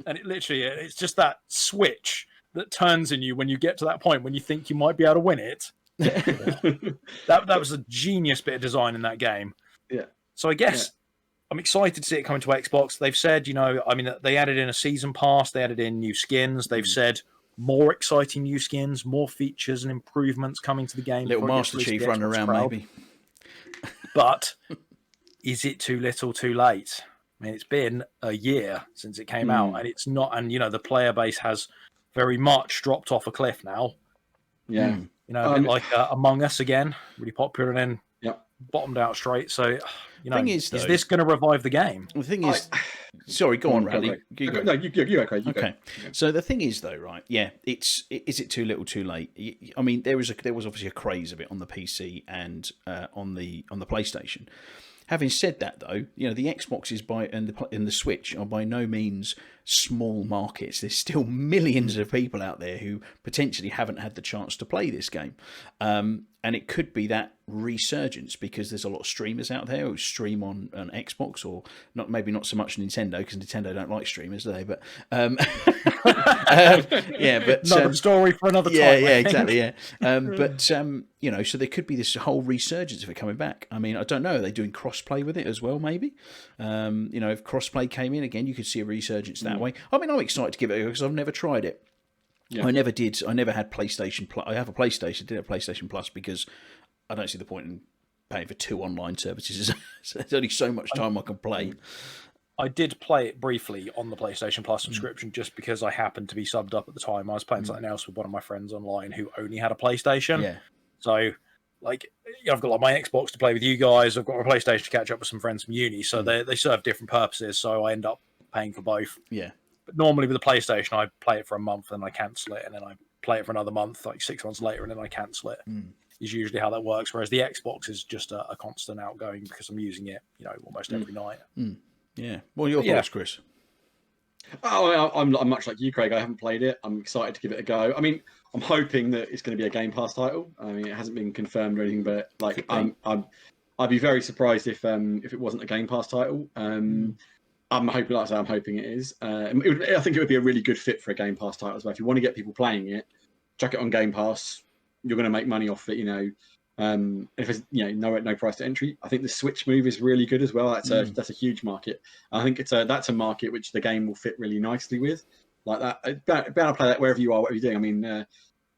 And it's just that switch that turns in you when you get to that point when you think you might be able to win it. that was a genius bit of design in that game. So I guess I'm excited to see it coming to Xbox. They've said, I mean, they added in a season pass, they added in new skins. They've said more exciting new skins, more features and improvements coming to the game. Little Master Chief running around, maybe. But is it too little, too late? I mean, it's been a year since it came out, and it's not. And the player base has very much dropped off a cliff now. Yeah. A bit like Among Us again, really popular, and then bottomed out straight. So, is this going to revive the game? The thing is, sorry, go on, Radley. No, you go. Okay. So the thing is, though, right? Yeah, is it too little, too late? I mean, there was obviously a craze of it on the PC and on the PlayStation. Having said that, though, the Xboxes and the Switch are by no means small markets. There's still millions of people out there who potentially haven't had the chance to play this game. And it could be that resurgence because there's a lot of streamers out there who stream on Xbox, or not, maybe not so much Nintendo, because Nintendo don't like streamers, do they? But yeah, but another story for another time. Yeah, exactly. Yeah, but so there could be this whole resurgence of it coming back. I mean, I don't know. Are they doing crossplay with it as well? Maybe. If crossplay came in again, you could see a resurgence that way. I mean, I'm excited to give it a go because I've never tried it. Yeah. I never did. I never had PlayStation Plus. I have a PlayStation. Did have PlayStation Plus because I don't see the point in paying for 2 online services. There's only so much time I can play. I did play it briefly on the PlayStation Plus subscription just because I happened to be subbed up at the time. I was playing something else with one of my friends online who only had a PlayStation. Yeah. So, I've got my Xbox to play with you guys. I've got my PlayStation to catch up with some friends from uni. So they serve different purposes. So I end up paying for both. Yeah. But normally with the PlayStation, I play it for a month, and I cancel it, and then I play it for another month, 6 months later, and then I cancel it. Is usually how that works. Whereas the Xbox is just a constant outgoing because I'm using it, almost every night. Yeah. Well, your thoughts, Chris? Oh, I'm much like you, Craig. I haven't played it. I'm excited to give it a go. I mean, I'm hoping that it's going to be a Game Pass title. I mean, it hasn't been confirmed or anything, but I'd be very surprised if it wasn't a Game Pass title. I'm hoping, like I say, I'm hoping it is. I think it would be a really good fit for a Game Pass title as well. If you want to get people playing it, chuck it on Game Pass. You're going to make money off it, if it's no price to entry. I think the Switch move is really good as well. That's a huge market. I think that's a market which the game will fit really nicely with. Like that, be able to play that wherever you are, whatever you're doing. I mean,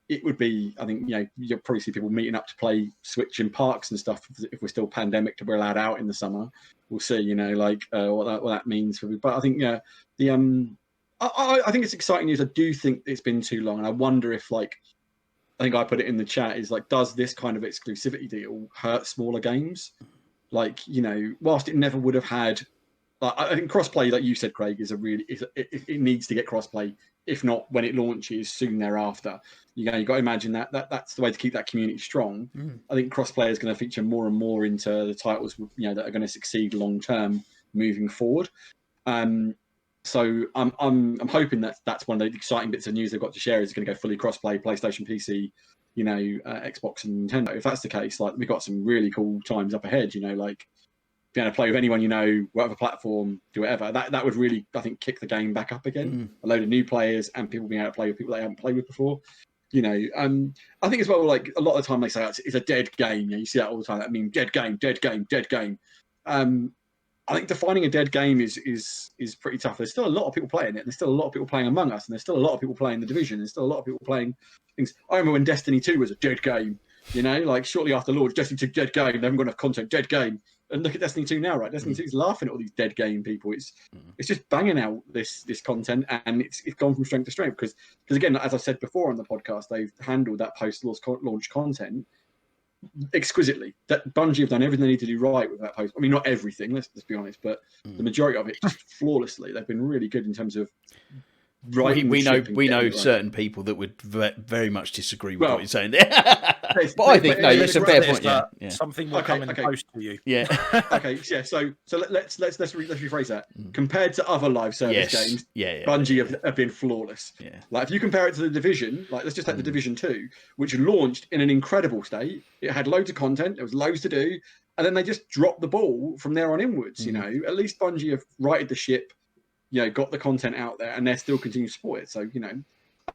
it would be. I think you'll probably see people meeting up to play Switch in parks and stuff. If we're still pandemic to be allowed out in the summer, we'll see. What that means for. But I think I think it's exciting news. I do think it's been too long, and I wonder if I think I put it in the chat is does this kind of exclusivity deal hurt smaller games? Whilst it never would have had, I think crossplay, like you said, Craig, it needs to get crossplay. If not, when it launches soon thereafter, you got to imagine that's the way to keep that community strong. I think crossplay is going to feature more and more into the titles, that are going to succeed long term moving forward. So I'm hoping that's one of the exciting bits of news they've got to share is going to go fully crossplay, PlayStation, PC, Xbox and Nintendo. If that's the case, we've got some really cool times up ahead. Being able to play with anyone whatever platform, do whatever. That would really, I think, kick the game back up again. A load of new players and people being able to play with people they haven't played with before. I think as well, a lot of the time they say it's a dead game. You see that all the time. I mean, dead game. I think defining a dead game is pretty tough. There's still a lot of people playing it. And there's still a lot of people playing Among Us, and there's still a lot of people playing The Division. There's still a lot of people playing things. I remember when Destiny 2 was a dead game. Shortly after launch, Destiny 2 dead game. They haven't got enough content, dead game. And look at Destiny 2 now, right? Destiny 2 is laughing at all these dead game people. It's just banging out this content, and it's gone from strength to strength because again, as I said before on the podcast, they've handled that post-launch content exquisitely. That Bungie have done everything they need to do right with that post. I mean, not everything, let's be honest, but the majority of it just flawlessly. They've been really good in terms of writing. We know certain people that would very much disagree with what you're saying there. But I think it's a fair point. Yeah. Something will come in the post to you. Yeah. Okay. Yeah. So let's rephrase that. Compared to other live service games, Bungie have been flawless. Yeah. If you compare it to The Division, let's just take The Division 2, which launched in an incredible state. It had loads of content. There was loads to do, and then they just dropped the ball from there on inwards. At least Bungie have righted the ship. Got the content out there, and they're still continuing to support it. So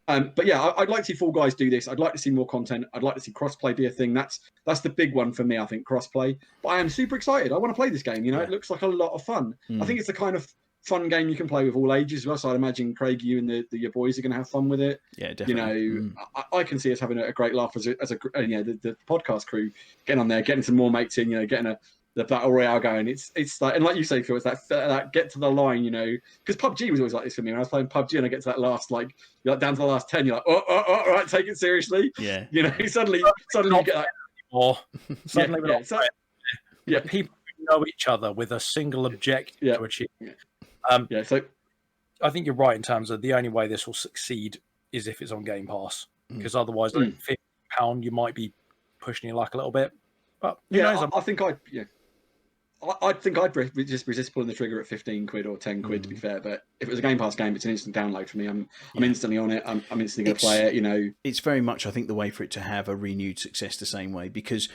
but yeah, I'd like to see Fall Guys do this. I'd like to see more content. I'd like to see crossplay be a thing. That's the big one for me. I think crossplay. But I am super excited. I want to play this game. It looks like a lot of fun. I think it's the kind of fun game you can play with all ages as well. So I'd imagine Craig, you and your boys are going to have fun with it. Yeah, definitely. I can see us having a great laugh as a the podcast crew getting on there, getting some more mates in. Getting the battle royale going. It's like, and like you say, Phil, it's that get to the line, because PUBG was always like this for me. When I was playing PUBG and I get to that last, you're down to the last 10, you're like, oh, right, take it seriously. Yeah. Suddenly you get that. Or suddenly people know each other with a single objective to achieve. So I think you're right in terms of the only way this will succeed is if it's on Game Pass, because otherwise, £50 you might be pushing your luck a little bit. But I think I think I'd just resist pulling the trigger at 15 quid or 10 quid, to be fair. But if it was a Game Pass game, it's an instant download for me. I'm instantly on it. I'm instantly going to play it, you know. It's very much, I think, the way for it to have a renewed success the same way, because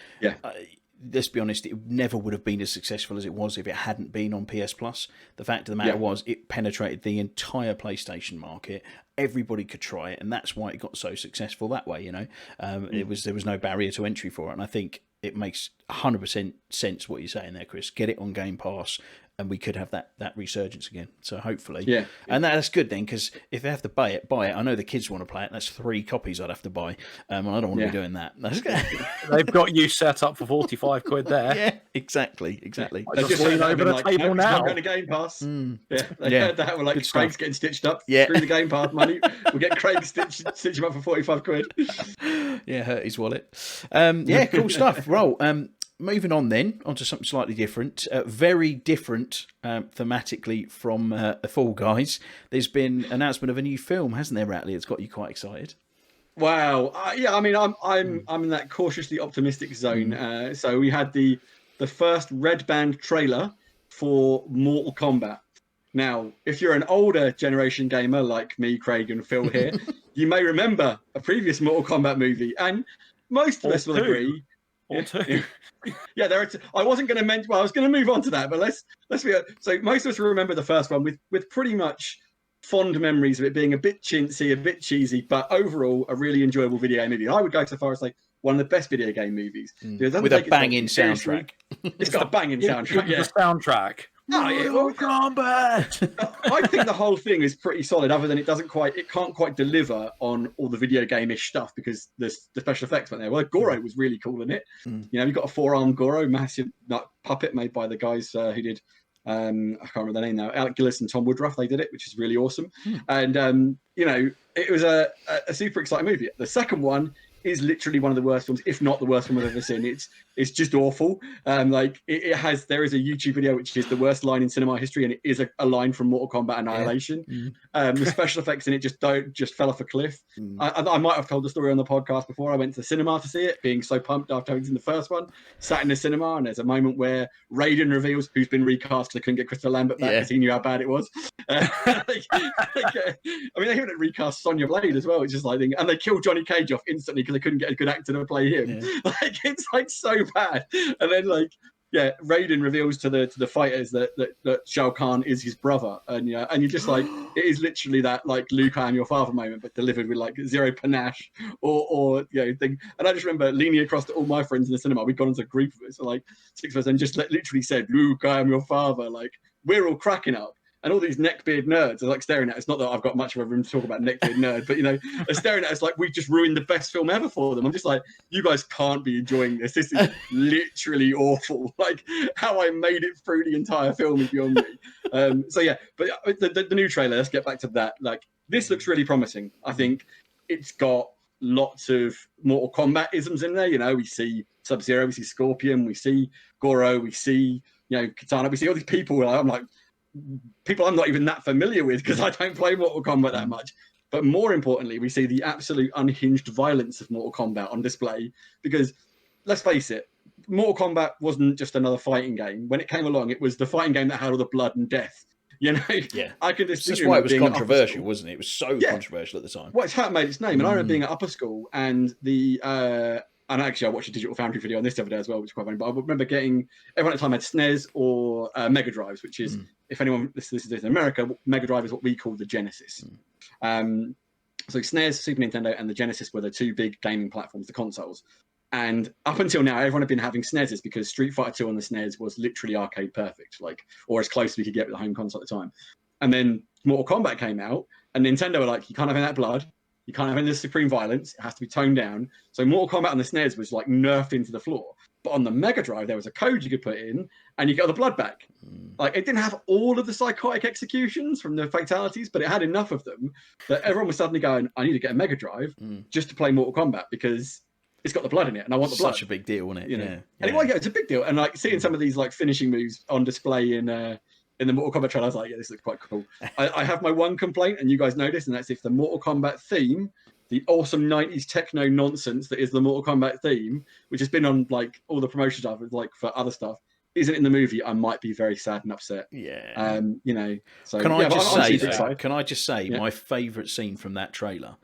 let's be honest, it never would have been as successful as it was if it hadn't been on PS Plus. The fact of the matter was, it penetrated the entire PlayStation market. Everybody could try it, and that's why it got so successful that way. You know, there was no barrier to entry for it, and I think it makes 100% sense what you're saying there, Chris. Get it on Game Pass, and we could have that resurgence again. So hopefully, and that's good then, because if they have to buy it. I know the kids want to play it. That's 3 copies I'd have to buy. I don't want to be doing that. They've got you set up for 45 quid there. Yeah, exactly. I just lean over the table now. Going to Game Pass. They heard that. We're like, Good Craig's stuff. getting stitched up. Yeah. Screw the Game Pass money. We'll get Craig stitch him up for 45 quid. Yeah, hurt his wallet. Yeah, cool stuff. Well, moving on then, onto something slightly different. Very different thematically from Fall Guys. There's been announcement of a new film, hasn't there, Ratley? It's got you quite excited. Wow. I mean, I'm in that cautiously optimistic zone. So we had the first red band trailer for Mortal Kombat. Now, if you're an older generation gamer like me, Craig, and Phil here, you may remember a previous Mortal Kombat movie, and most of us will agree. Or two. Yeah, there are. I wasn't going to mention. Well, I was going to move on to that, but let's be. So most of us will remember the first one with pretty much fond memories of it being a bit chintzy, a bit cheesy, but overall a really enjoyable video game movie. And I would go so far as like one of the best video game movies. With a banging soundtrack. It's got a banging soundtrack. Yeah, The soundtrack. Oh, yeah. Mortal Kombat. I think the whole thing is pretty solid, other than it can't quite deliver on all the video game-ish stuff because the special effects weren't there. Well, Goro was really cool in it. You know, you've got a 4-armed Goro, massive puppet made by the guys who did, I can't remember their name now, Alec Gillis and Tom Woodruff, they did it, which is really awesome. And, you know, it was a super exciting movie. The second one is literally one of the worst films, if not the worst film I've ever seen. It's just awful. Like there is a YouTube video which is the worst line in cinema history, and it is a line from Mortal Kombat Annihilation. The special effects in it just fell off a cliff. I might have told the story on the podcast before. I went to the cinema to see it, being so pumped after having seen the first one. Sat in the cinema, and there's a moment where Raiden reveals who's been recast because they couldn't get Christopher Lambert back because he knew how bad it was. I mean, they even recast Sonya Blade as well, which is like, and they killed Johnny Cage off instantly because they couldn't get a good actor to play him. Like, it's like so bad. And then Raiden reveals to the fighters that Shao Kahn is his brother, and and you're just like, it is literally that like Luke, I am your father moment, but delivered with like zero panache or thing. And I just remember leaning across to all my friends in the cinema. We'd gone into a group of us, so like 6 of us, and just literally said, "Luke, I am your father." Like, we're all cracking up. And all these neckbeard nerds are like staring at us. Not that I've got much of a room to talk about neckbeard nerd, but they're staring at us like we just ruined the best film ever for them. I'm just like, you guys can't be enjoying this. This is literally awful. Like, how I made it through the entire film is beyond me. So yeah, but the new trailer. Let's get back to that. Like, this looks really promising. I think it's got lots of Mortal Kombat isms in there. We see Sub-Zero, we see Scorpion, we see Goro, we see Katana, we see all these people. I'm like, people I'm not even that familiar with because I don't play Mortal Kombat that much. But more importantly, we see the absolute unhinged violence of Mortal Kombat on display, because let's face it, Mortal Kombat wasn't just another fighting game. When it came along, it was the fighting game that had all the blood and death. I could just. That's why it was controversial, wasn't it? It was so controversial at the time. Well, it's how it made its name. And I remember being at upper school, and and actually, I watched a Digital Foundry video on this the other day as well, which is quite funny. But I remember everyone at the time had SNES or Mega Drives, which is, if anyone listens to this in America, Mega Drive is what we call the Genesis. So SNES, Super Nintendo, and the Genesis were the two big gaming platforms, the consoles. And up until now, everyone had been having SNESes because Street Fighter 2 on the SNES was literally arcade perfect, or as close as we could get with the home console at the time. And then Mortal Kombat came out, and Nintendo were like, you can't have any of that blood. You can't have any of the supreme violence. It has to be toned down. So Mortal Kombat on the SNES was like nerfed into the floor. But on the Mega Drive, there was a code you could put in, and you got the blood back. Like, it didn't have all of the psychotic executions from the fatalities, but it had enough of them that everyone was suddenly going, I need to get a Mega Drive just to play Mortal Kombat because it's got the blood in it, and I want the blood. Such a big deal, isn't it? And it's a big deal. And like seeing some of these like finishing moves on display in the Mortal Kombat trailer, I was like, yeah, this looks quite cool. I have my one complaint, and you guys know this, and that's if the Mortal Kombat theme, the awesome 90s techno nonsense that is the Mortal Kombat theme, which has been on like all the promotion stuff, like for other stuff, isn't in the movie, I might be very sad and upset. Yeah. You know. So can I just say Yeah. my favourite scene from that trailer?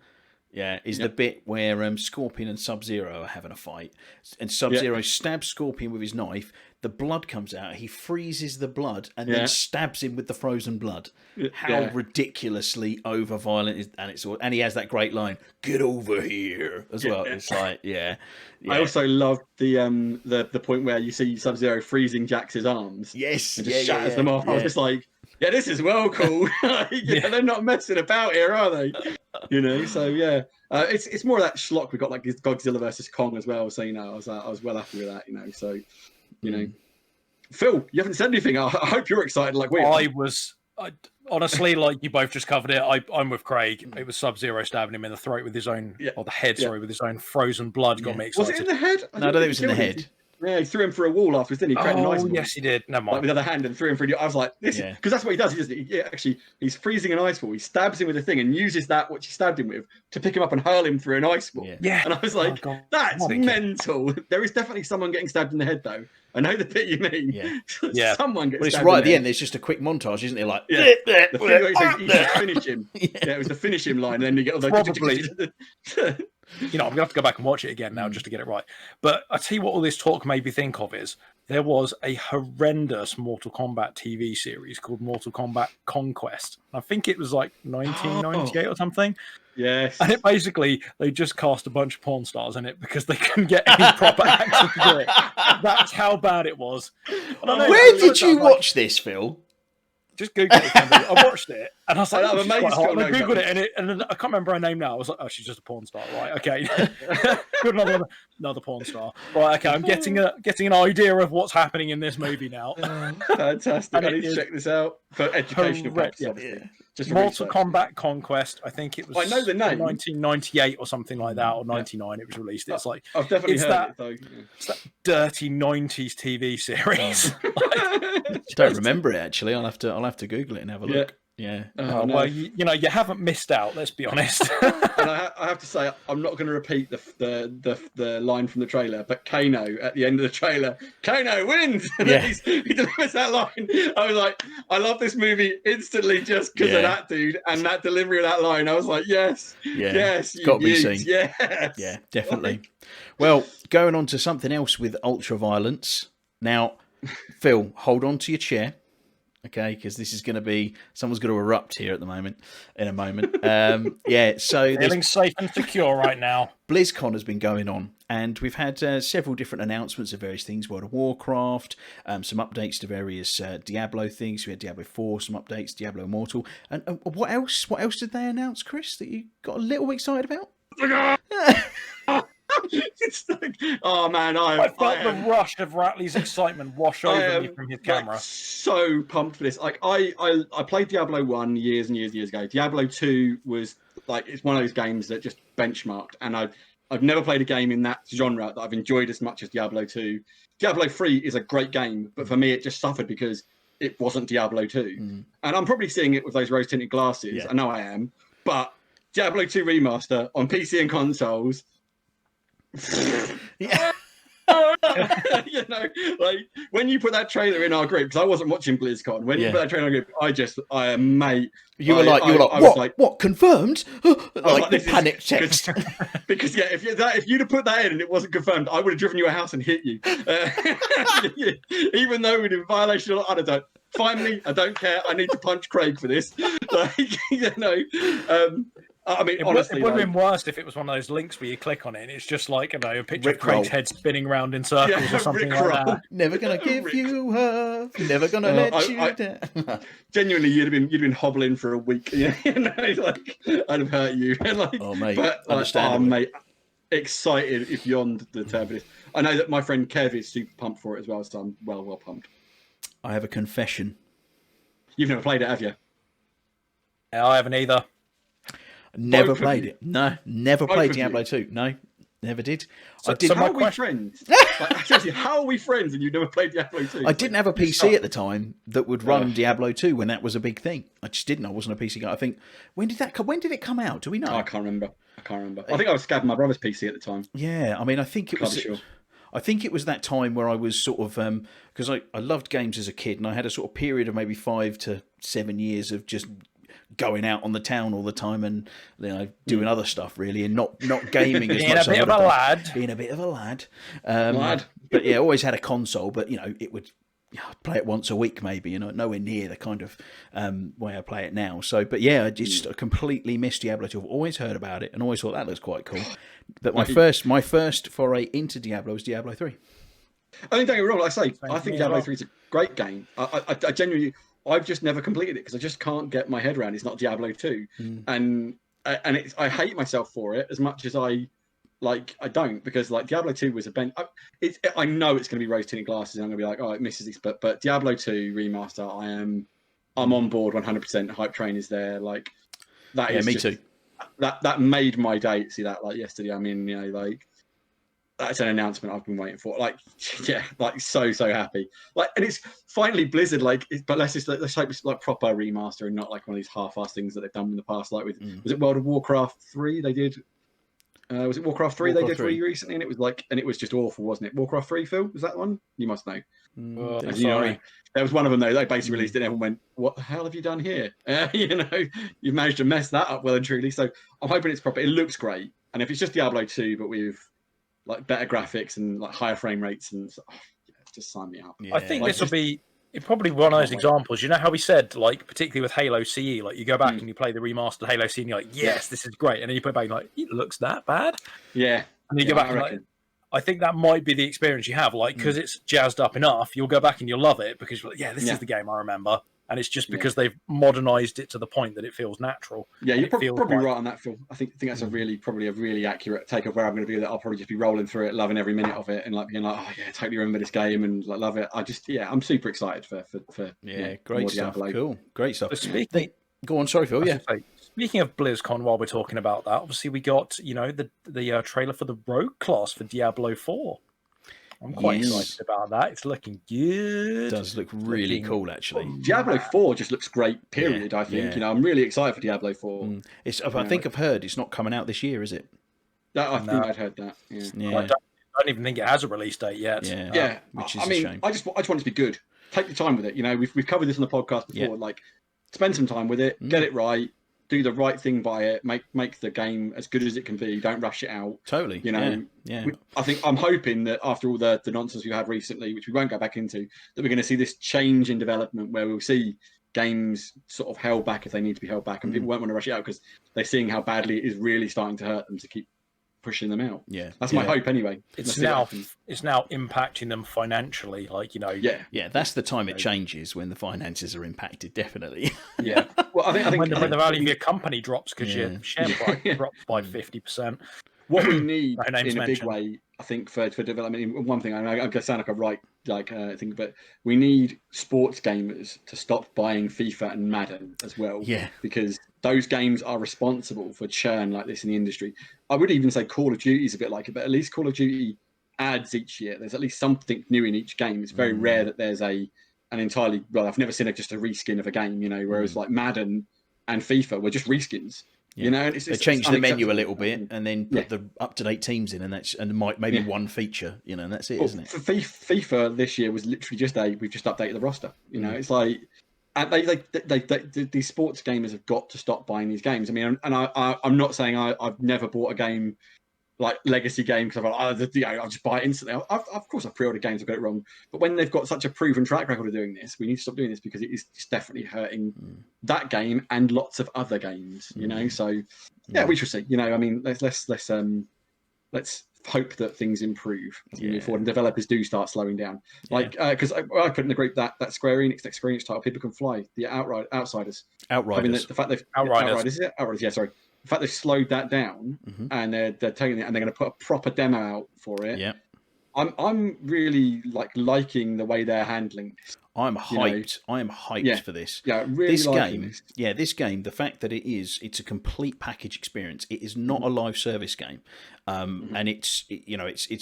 Yeah, is the bit where Scorpion and Sub-Zero are having a fight, and Sub-Zero stabs Scorpion with his knife. The blood comes out. He freezes the blood and then stabs him with the frozen blood. How ridiculously over violent is, and he has that great line, "Get over here" as well. It's like, I also love the point where you see Sub-Zero freezing Jax's arms. Yes, and just shatters them off. I was just like, yeah, this is well cool. They're not messing about here, are they? You know, so it's more of that schlock. We got like Godzilla versus Kong as well. So I was well happy with that. You know, so Phil, you haven't said anything. I hope you're excited like we are. Honestly, like you both just covered it. I'm with Craig. It was Sub-Zero stabbing him in the throat with his own, or the head, sorry, with his own frozen blood. Got me excited. Was it in the head? No, I don't think it was in the head. Yeah, he threw him through a wall afterwards, didn't he? Yes, he did. Never mind. Like with the other hand and threw him through. I was like, this is because that's what he does. He doesn't. He's freezing an ice ball. He stabs him with a thing and uses that which he stabbed him with to pick him up and hurl him through an ice ball. Yeah. And I was like, that's mental. There is definitely someone getting stabbed in the head, though. I know the bit you mean. Yeah. Someone gets. But it's stabbed right in at the end. There's just a quick montage, isn't it? Like, the finish him. Yeah, it was the finish him line, and then you get all those. Probably. I'm gonna have to go back and watch it again now just to get it right. But I tell you what, all this talk made me think of is there was a horrendous Mortal Kombat TV series called Mortal Kombat Conquest. I think it was like 1998 or something. Yes. And it basically, they just cast a bunch of porn stars in it because they couldn't get any proper actors to do it. That's how bad it was. Where did you watch this, Phil? Just Google it. I watched it and I was like, I Googled it and then I can't remember her name now. I was like, oh, she's just a porn star, right? Okay, good, another porn star, right? Okay, I'm getting an idea of what's happening in this movie now. Fantastic! I need to check this out for educational purposes. Obviously. Just Mortal Kombat Conquest. I think it was. I know the name. 1998 or something like that, or 99. It was released. It's like I've definitely heard it though. It's that dirty 90s TV series. Don't remember it actually. I'll have to Google it and have a look. Yeah. Well, you haven't missed out. Let's be honest. And I have to say, I'm not going to repeat the line from the trailer, but Kano at the end of the trailer, Kano wins. He delivers that line. I was like, I love this movie instantly just because of that dude and that delivery of that line. I was like, yes, it's got to be seen. Yes, yeah, definitely. Well, going on to something else with ultra violence now. Phil, hold on to your chair. Okay, because this is going to be someone's going to erupt here at the moment. In a moment, So feeling safe and secure right now. BlizzCon has been going on, and we've had several different announcements of various things: World of Warcraft, some updates to various Diablo things. We had Diablo 4, some updates, Diablo Immortal, and what else? What else did they announce, Chris? That you got a little excited about? It's like, oh man, I felt the rush of Ratley's excitement wash over me from his camera. So pumped for this! Like I played Diablo 1 years and years ago. Diablo 2 was like it's one of those games that just benchmarked, and I've never played a game in that genre that I've enjoyed as much as Diablo 2. Diablo 3 is a great game, but for me it just suffered because it wasn't Diablo 2. And I'm probably seeing it with those rose tinted glasses. Yeah. I know I am, but Diablo 2 remaster on PC and consoles. Yeah. Like when you put that trailer in our group, because I wasn't watching BlizzCon. When you put that trailer in our group, mate. You were like, what? Confirmed? like the panic text. Because if you'd have put that in and it wasn't confirmed, I would have driven you a house and hit you. Even though we're in violation of, I don't. Find me. I don't care. I need to punch Craig for this. I mean, honestly, it would have been worse if it was one of those links where you click on it and it's just like, a picture of Craig's head spinning around in circles or something like that. Never gonna give you up. Never gonna let you down. Genuinely, you'd have been hobbling for a week. Like I'd have hurt you. Oh mate, mate, excited if beyond the term. I know that my friend Kev is super pumped for it as well, so I'm well pumped. I have a confession. You've never played it, have you? No, I haven't either. Never played it. No, never played Diablo 2. No, never did. So how are we friends? Seriously, how are we friends and you never played Diablo 2? I didn't have a PC at the time that would run Diablo 2 when that was a big thing. I just didn't. I wasn't a PC guy. I think when did it come out? Do we know? I can't remember. I think I was scabbing my brother's PC at the time. Yeah, I mean, I think it was. Sure. I think it was that time where I was sort of because I loved games as a kid, and I had a sort of period of maybe 5 to 7 years of just going out on the town all the time and doing other stuff really, and not gaming as much. Being a bit of a lad. Being a bit of a lad. Lad. But yeah, always had a console, but it would play it once a week maybe, nowhere near the kind of way I play it now. So, but yeah, I just completely missed Diablo 2. I've always heard about it and always thought that looks quite cool. But my first foray into Diablo was Diablo 3. I mean, don't get me wrong. Like I say, I think Diablo 3 is a great game. I genuinely, I've just never completed it because I just can't get my head around it's not Diablo 2, and I hate myself for it as much as I don't, because like Diablo 2 was a bench. I know it's going to be rose tinted glasses, and I'm going to be like, oh, it misses this, but Diablo 2 remaster, I'm on board 100%. Hype train is there. Like that is me just, too. That made my day to see that like yesterday. I mean, like that's an announcement I've been waiting for. Like, yeah, like so happy. Like, and it's finally Blizzard. Like, but let's hope it's like proper remaster and not like one of these half-assed things that they've done in the past. Like with was it World of Warcraft 3? They did. Was it Warcraft 3 they did 3 recently? And it was like, and it was just awful, wasn't it? Warcraft 3, Phil, was that one? You must know. Sorry. There was one of them though. They basically released it, and everyone went, "What the hell have you done here?" You've managed to mess that up well and truly. So I'm hoping it's proper. It looks great, and if it's just Diablo 2, but with like better graphics and like higher frame rates, and just sign me up. I think this will be probably one of those examples. You know how we said, like, particularly with Halo CE, like you go back and you play the remastered Halo CE and you're like, yes, this is great. And then you put it back and you're like, it looks that bad? Yeah. And then you go back and like, I think that might be the experience you have. Like, because it's jazzed up enough, you'll go back and you'll love it because you're like, this is the game I remember. And it's just because they've modernized it to the point that it feels natural. Yeah, you're probably right on that, Phil. I think that's probably a really accurate take of where I'm going to be with it. I'll probably just be rolling through it, loving every minute of it, and like being like, oh yeah, totally remember this game and like love it. I'm super excited for great stuff. Diablo. Cool, great stuff. So go on, sorry, Phil. Yeah. Speaking of BlizzCon, while we're talking about that, obviously we got the trailer for the Rogue class for Diablo 4. I'm quite excited about that. It's looking good. It does look really cool, actually. Diablo 4 just looks great, period, I think. I'm really excited for Diablo 4. I think I've heard it's not coming out this year, is it? I think I'd heard that. Yeah. I don't even think it has a release date yet. Yeah. Which is a shame. I just want it to be good. Take your time with it. We've covered this on the podcast before. Like, spend some time with it, get it right, do the right thing by it, make the game as good as it can be. Don't rush it out. Totally. I think I'm hoping that after all the nonsense we had recently, which we won't go back into, that we're going to see this change in development where we'll see games sort of held back if they need to be held back, and people won't want to rush it out because they're seeing how badly it is really starting to hurt them to keep pushing them out. That's my hope anyway. It's now impacting them financially, like that's the time it changes, when the finances are impacted, definitely. Well, I think when the value of your company drops because your share price drops by 50%. What we need in a big way, I think, for development. One thing, I'm going to sound like a right thing, but we need sports gamers to stop buying FIFA and Madden as well. Because those games are responsible for churn like this in the industry. I would even say Call of Duty is a bit like it, but at least Call of Duty adds each year. There's at least something new in each game. It's very rare that there's an entirely. Well, I've never seen just a reskin of a game. Whereas like Madden and FIFA were just reskins. They change the menu a little bit and then put the up-to-date teams in, and maybe one feature, and that's it, isn't it? For FIFA this year was literally just we've just updated the roster. It's like, and these sports gamers have got to stop buying these games. I mean, and I'm not saying I've never bought a game like legacy game because I'll just buy it instantly. Of course, I've pre-ordered games, I've got it wrong. But when they've got such a proven track record of doing this, we need to stop doing this because it is definitely hurting that game and lots of other games. So we shall see. I mean, let's hope that things improve as we move forward and developers do start slowing down. Like because I put in the group that Square Enix experience title, People Can Fly, the Outsiders. I mean, the fact they've Outriders, is it? Outriders, yeah, sorry. The fact they've slowed that down and they're taking it and they're going to put a proper demo out for it. Yeah, I'm really liking the way they're handling this. I'm hyped. I am hyped for this. Yeah, really this liking game. This. Yeah, this game. The fact that it's a complete package experience. It is not a live service game, and it's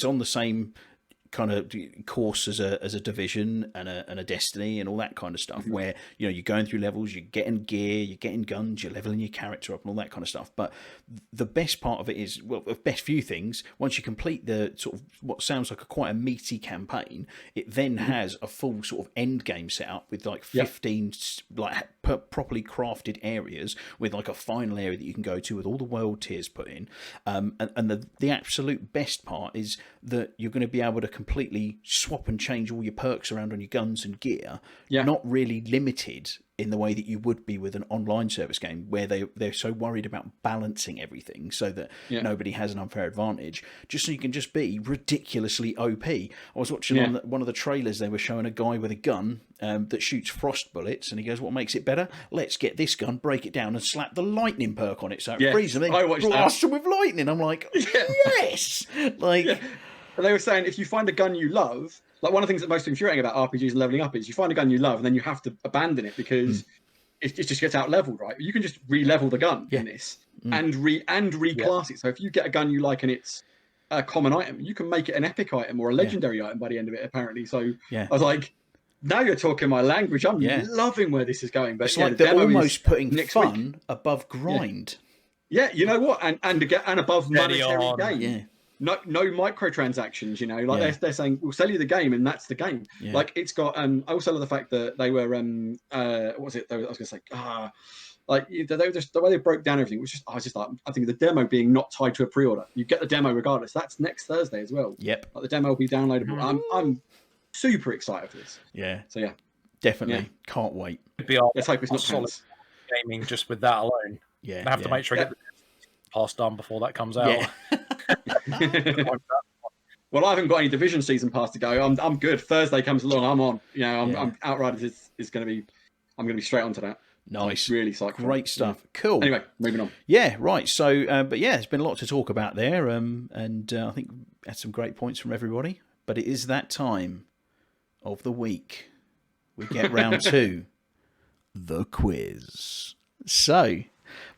on the same kind of course as a Division and a Destiny and all that kind of stuff, where you're going through levels, you're getting gear, you're getting guns, you're leveling your character up and all that kind of stuff. But the best part of it is, well, the best few things, once you complete the sort of what sounds like quite a meaty campaign, it then has a full sort of end game set up with like 15 like properly crafted areas, with like a final area that you can go to with all the world tiers put in, and the absolute best part is that you're going to be able to completely swap and change all your perks around on your guns and gear, not really limited in the way that you would be with an online service game, where they're so worried about balancing everything so that nobody has an unfair advantage, just so you can just be ridiculously OP. I was watching on one of the trailers, they were showing a guy with a gun that shoots frost bullets, and he goes, what makes it better? Let's get this gun, break it down and slap the lightning perk on it so it freezes them, then blast them with lightning. I'm like, yes! Like... Yeah. And they were saying, if you find a gun you love, like one of the things that's most infuriating about RPGs and leveling up is you find a gun you love and then you have to abandon it because it just gets out leveled, right? You can just re-level the gun in this and reclass it. So if you get a gun you like and it's a common item, you can make it an epic item or a legendary item by the end of it, apparently. So I was like, now you're talking my language. I'm loving where this is going. But it's like they're almost putting fun above grind. Yeah, you know what? And above monetary gain. Yeah. No microtransactions, like they're saying we'll sell you the game and that's the game. Like it's got I also love the fact that they were what was it I was gonna say like they were just, the way they broke down everything was just, I was just like, I think the demo being not tied to a pre-order, you get the demo regardless. That's next Thursday as well. Like the demo will be downloadable. I'm super excited for this. So definitely can't wait. Let's hope it's not solid gaming just with that alone. I have to make sure I get the pass done before that comes out. Well, I haven't got any Division season pass to go. I'm good. Thursday comes along, I'm on. I'm Outriders is going to be. I'm going to be straight onto that. Nice, really psyched. Great stuff. Cool. Anyway, moving on. Yeah, right. So, but there's been a lot to talk about there, and I think had some great points from everybody. But it is that time of the week. We get round to the quiz. So.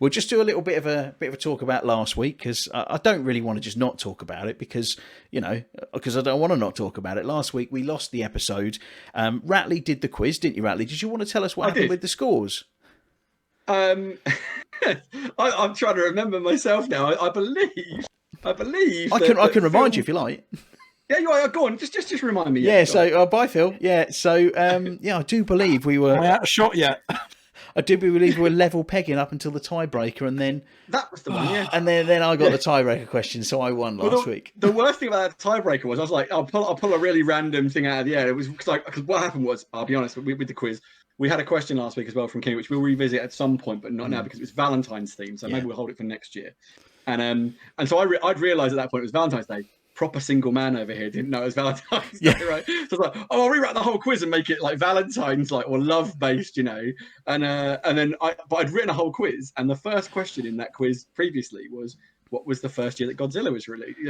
We'll just do a little bit of a talk about last week, because I don't really want to just not talk about it, because because I don't want to not talk about it. Last week we lost the episode. Ratley did the quiz, didn't you, Ratley? Did you want to tell us what happened with the scores? I'm trying to remember myself now. I believe. I can remind you if you like. Yeah, you are. Go on. Just remind me. Yeah. So bye, Phil. Yeah. So I do believe we were. Am I out of shot yet? I do believe we were level pegging up until the tiebreaker, and then that was the one, and then I got the tiebreaker question, so I won last week. The worst thing about that tiebreaker was I was like, I'll pull a really random thing out of the air. It was because what happened was, I'll be honest, with the quiz, we had a question last week as well from Kenny, which we'll revisit at some point, but not now because it was Valentine's theme. So maybe we'll hold it for next year. And so I'd realised at that point it was Valentine's Day. Proper single man over here didn't know it was Valentine's Day, right? So I was like, I'll rewrite the whole quiz and make it like Valentine's, or love based, and then I'd written a whole quiz, and the first question in that quiz previously was, what was the first year that Godzilla was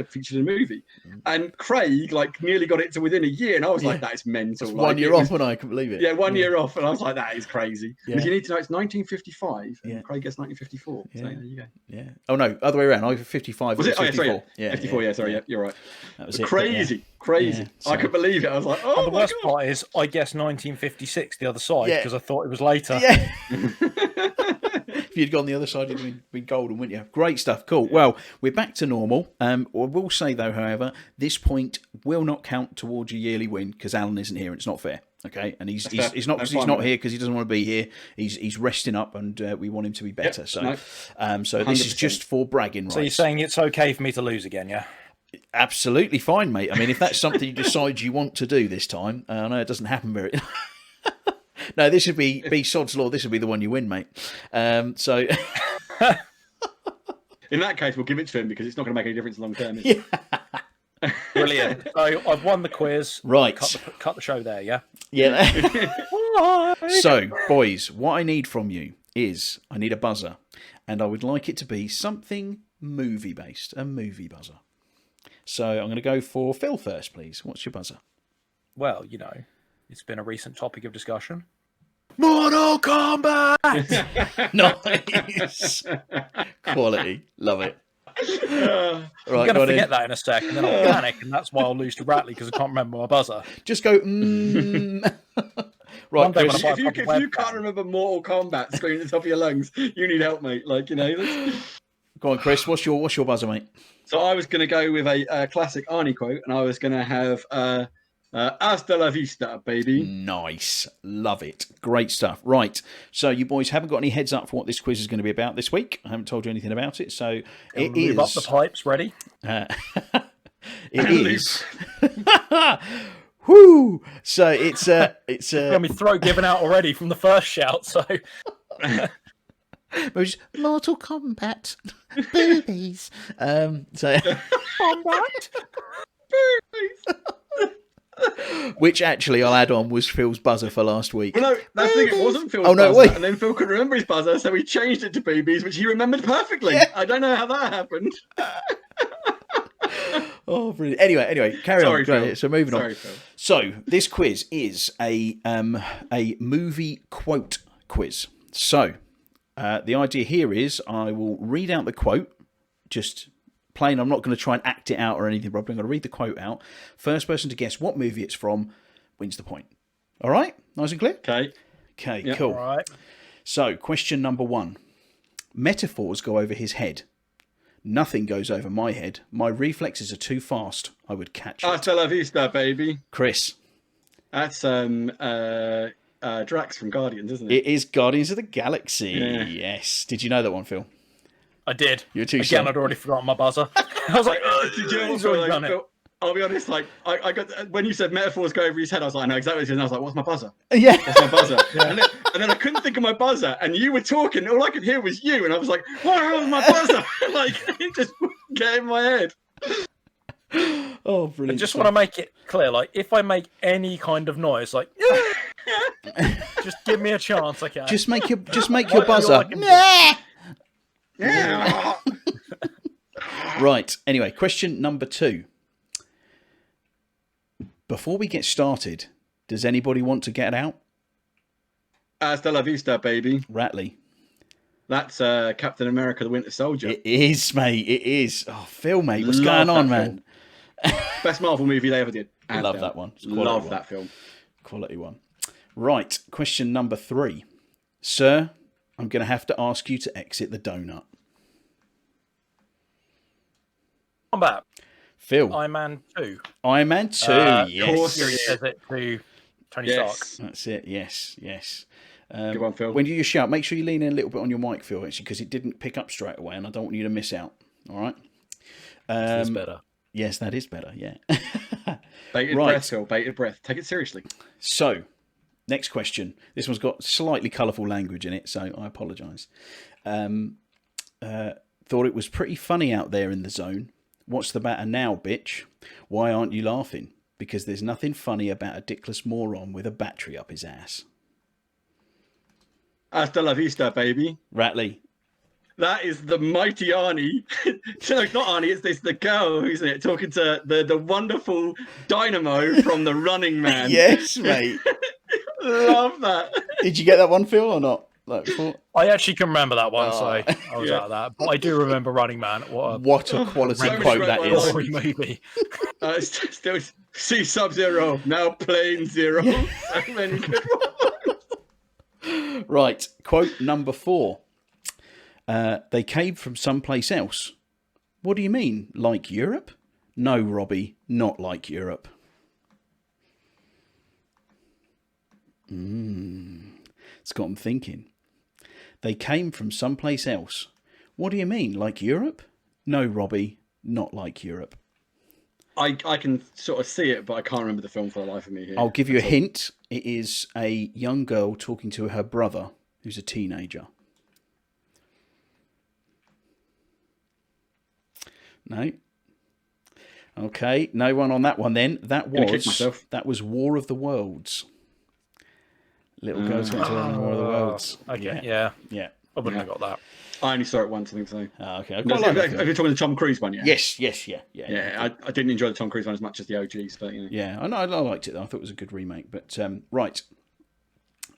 featured in a movie? And Craig nearly got it to within a year, and I was like, that is mental. It's 1 year off, and I can believe it. Yeah, 1 year off, and I was like, that is crazy. Because you need to know it's 1955, and Craig gets 1954. So there you go. Yeah. Oh no, other way around. I was 55. Was it? 54. Sorry, yeah. 54. Yeah, sorry. Yeah, you're right. That was it. Crazy. So. I could believe it. I was like, oh, and the worst part is, I guessed 1956 the other side because I thought it was later. Yeah. If you'd gone the other side, you'd been golden, wouldn't you? Great stuff. Cool. Well, we're back to normal. I will say, though, however, this point will not count towards your yearly win, because Alan isn't here and it's not fair. Okay, and he's not because he's not here because he doesn't want to be here. He's resting up, and we want him to be better. So this is just for bragging rights. So you're saying it's okay for me to lose again, yeah? Absolutely fine, mate. I mean, if that's something you decide you want to do this time, I know it doesn't happen very. No, this would be sod's law. This would be the one you win, mate. So. In that case, we'll give it to him because it's not going to make any difference long term. Brilliant. So I've won the quiz. Right. Cut the show there, yeah? Yeah. So, boys, what I need from you is I need a buzzer, and I would like it to be something movie-based, a movie buzzer. So I'm going to go for Phil first, please. What's your buzzer? Well, it's been a recent topic of discussion. Mortal Kombat! Nice. Quality. Love it. I'm going to forget that in a sec, and then I'll panic, and that's why I'll lose to Ratley because I can't remember my buzzer. Just go. Right, Chris, if you can't remember Mortal Kombat screaming at the top of your lungs, you need help, mate. Like, you know. Go on, Chris. What's your buzzer, mate? So I was going to go with a classic Arnie quote, and I was going to have "Hasta la vista, baby." Nice, love it, great stuff. Right, so you boys haven't got any heads up for what this quiz is going to be about this week. I haven't told you anything about it, so it is. Up the pipes, ready? It is. Whoo! So it's Got my throat given out already from the first shout. So Mortal Kombat boobies. So Kombat boobies. Which actually I'll add on was Phil's buzzer for last week. Well, no, that's the thing. It wasn't Phil's no, buzzer, wait. and then Phil couldn't remember his buzzer, so we changed it to boobies, which he remembered perfectly. Yeah. I don't know how that happened. Oh, brilliant. Anyway, carry on. Phil. So moving on. Phil. So this quiz is a movie quote quiz. So the idea here is I will read out the quote, just plain. I'm not going to try and act it out or anything, Rob. I'm going to read the quote out. First person to guess what movie it's from wins the point. All right? Nice and clear? Okay, Okay, cool. all right. So question number 1. Metaphors go over his head. Nothing goes over my head. My reflexes are too fast. I would catch it. Hasta la vista, baby. Chris. That's Drax from Guardians, isn't it? It is Guardians of the Galaxy. Yeah. Yes. Did you know that one, Phil? I did. You're too Again, slow. I'd already forgotten my buzzer. I was like, Did you know what, he's Phil, already like, done it. Phil, I'll be honest, like I got when you said metaphors go over his head, I was like, I know exactly what it is, and I was like, what's my buzzer? Yeah. What's my buzzer? and then I couldn't think of my buzzer, and you were talking, all I could hear was you, and I was like, what the hell is my buzzer? Like it just get in my head. Oh, I brilliant. just want to make it clear, like, if I make any kind of noise, like, just give me a chance, okay? Just make your What buzzer. I can do. Yeah. Right. Anyway, question number 2. Before we get started, does anybody want to get out? Hasta la vista, baby. Ratley. That's Captain America: The Winter Soldier. It is, mate. It is. Oh, Phil, mate, what's Love going on, that man? Best Marvel movie they ever did. Hands Love down. that one. It's a quality Love one. that film. Quality one. Right. Question number 3. Sir, I'm going to have to ask you to exit the donut. Combat. Phil. Iron Man 2. Iron Man 2. Yes. Of course. Fury says it to Tony Yes. Stark. That's it. Yes. Good one, Phil. When you shout, make sure you lean in a little bit on your mic, Phil, actually, because it didn't pick up straight away, and I don't want you to miss out. All right. This is better. Yes, that is better. Yeah. Bated Right. breath, Phil. Bated breath. Take it seriously. So, next question. This one's got slightly colourful language in it, so I apologise. Thought it was pretty funny out there in the zone. What's the matter now, bitch? Why aren't you laughing? Because there's nothing funny about a dickless moron with a battery up his ass. Hasta la vista, baby. Ratley. That is the mighty Arnie. No, not Arnie. It's the girl, isn't it? Talking to the wonderful Dynamo from The Running Man. Yes, mate. Love that. Did you get that one, Phil, or not? Like before? I actually can remember that one, Oh. so I was Yeah. out of that. But I do remember Running Man. What a quality So quote much that great is. Glory movie. Still see Sub-Zero, now Plane Zero. So many good ones. Right, quote number 4. They came from someplace else. What do you mean, like Europe? No, Robbie, not like Europe. It's got them thinking. They came from someplace else. What do you mean, like Europe? No, Robbie, not like Europe. I can sort of see it, but I can't remember the film for the life of me here. I'll give you a hint. It is a young girl talking to her brother, who's a teenager. No. Okay, no one on that one then. Gonna kick myself. That was War of the Worlds. Little girls went to War of the Worlds. Okay, yeah. Yeah. I wouldn't have got that. I only saw it once, I think so. Ah, okay. I No, quite like that if film. you're talking the Tom Cruise one, yeah. Yes, yeah. Yeah, I didn't enjoy the Tom Cruise one as much as the OGs, but you know. Yeah, I know. I liked it though. I thought it was a good remake. But right,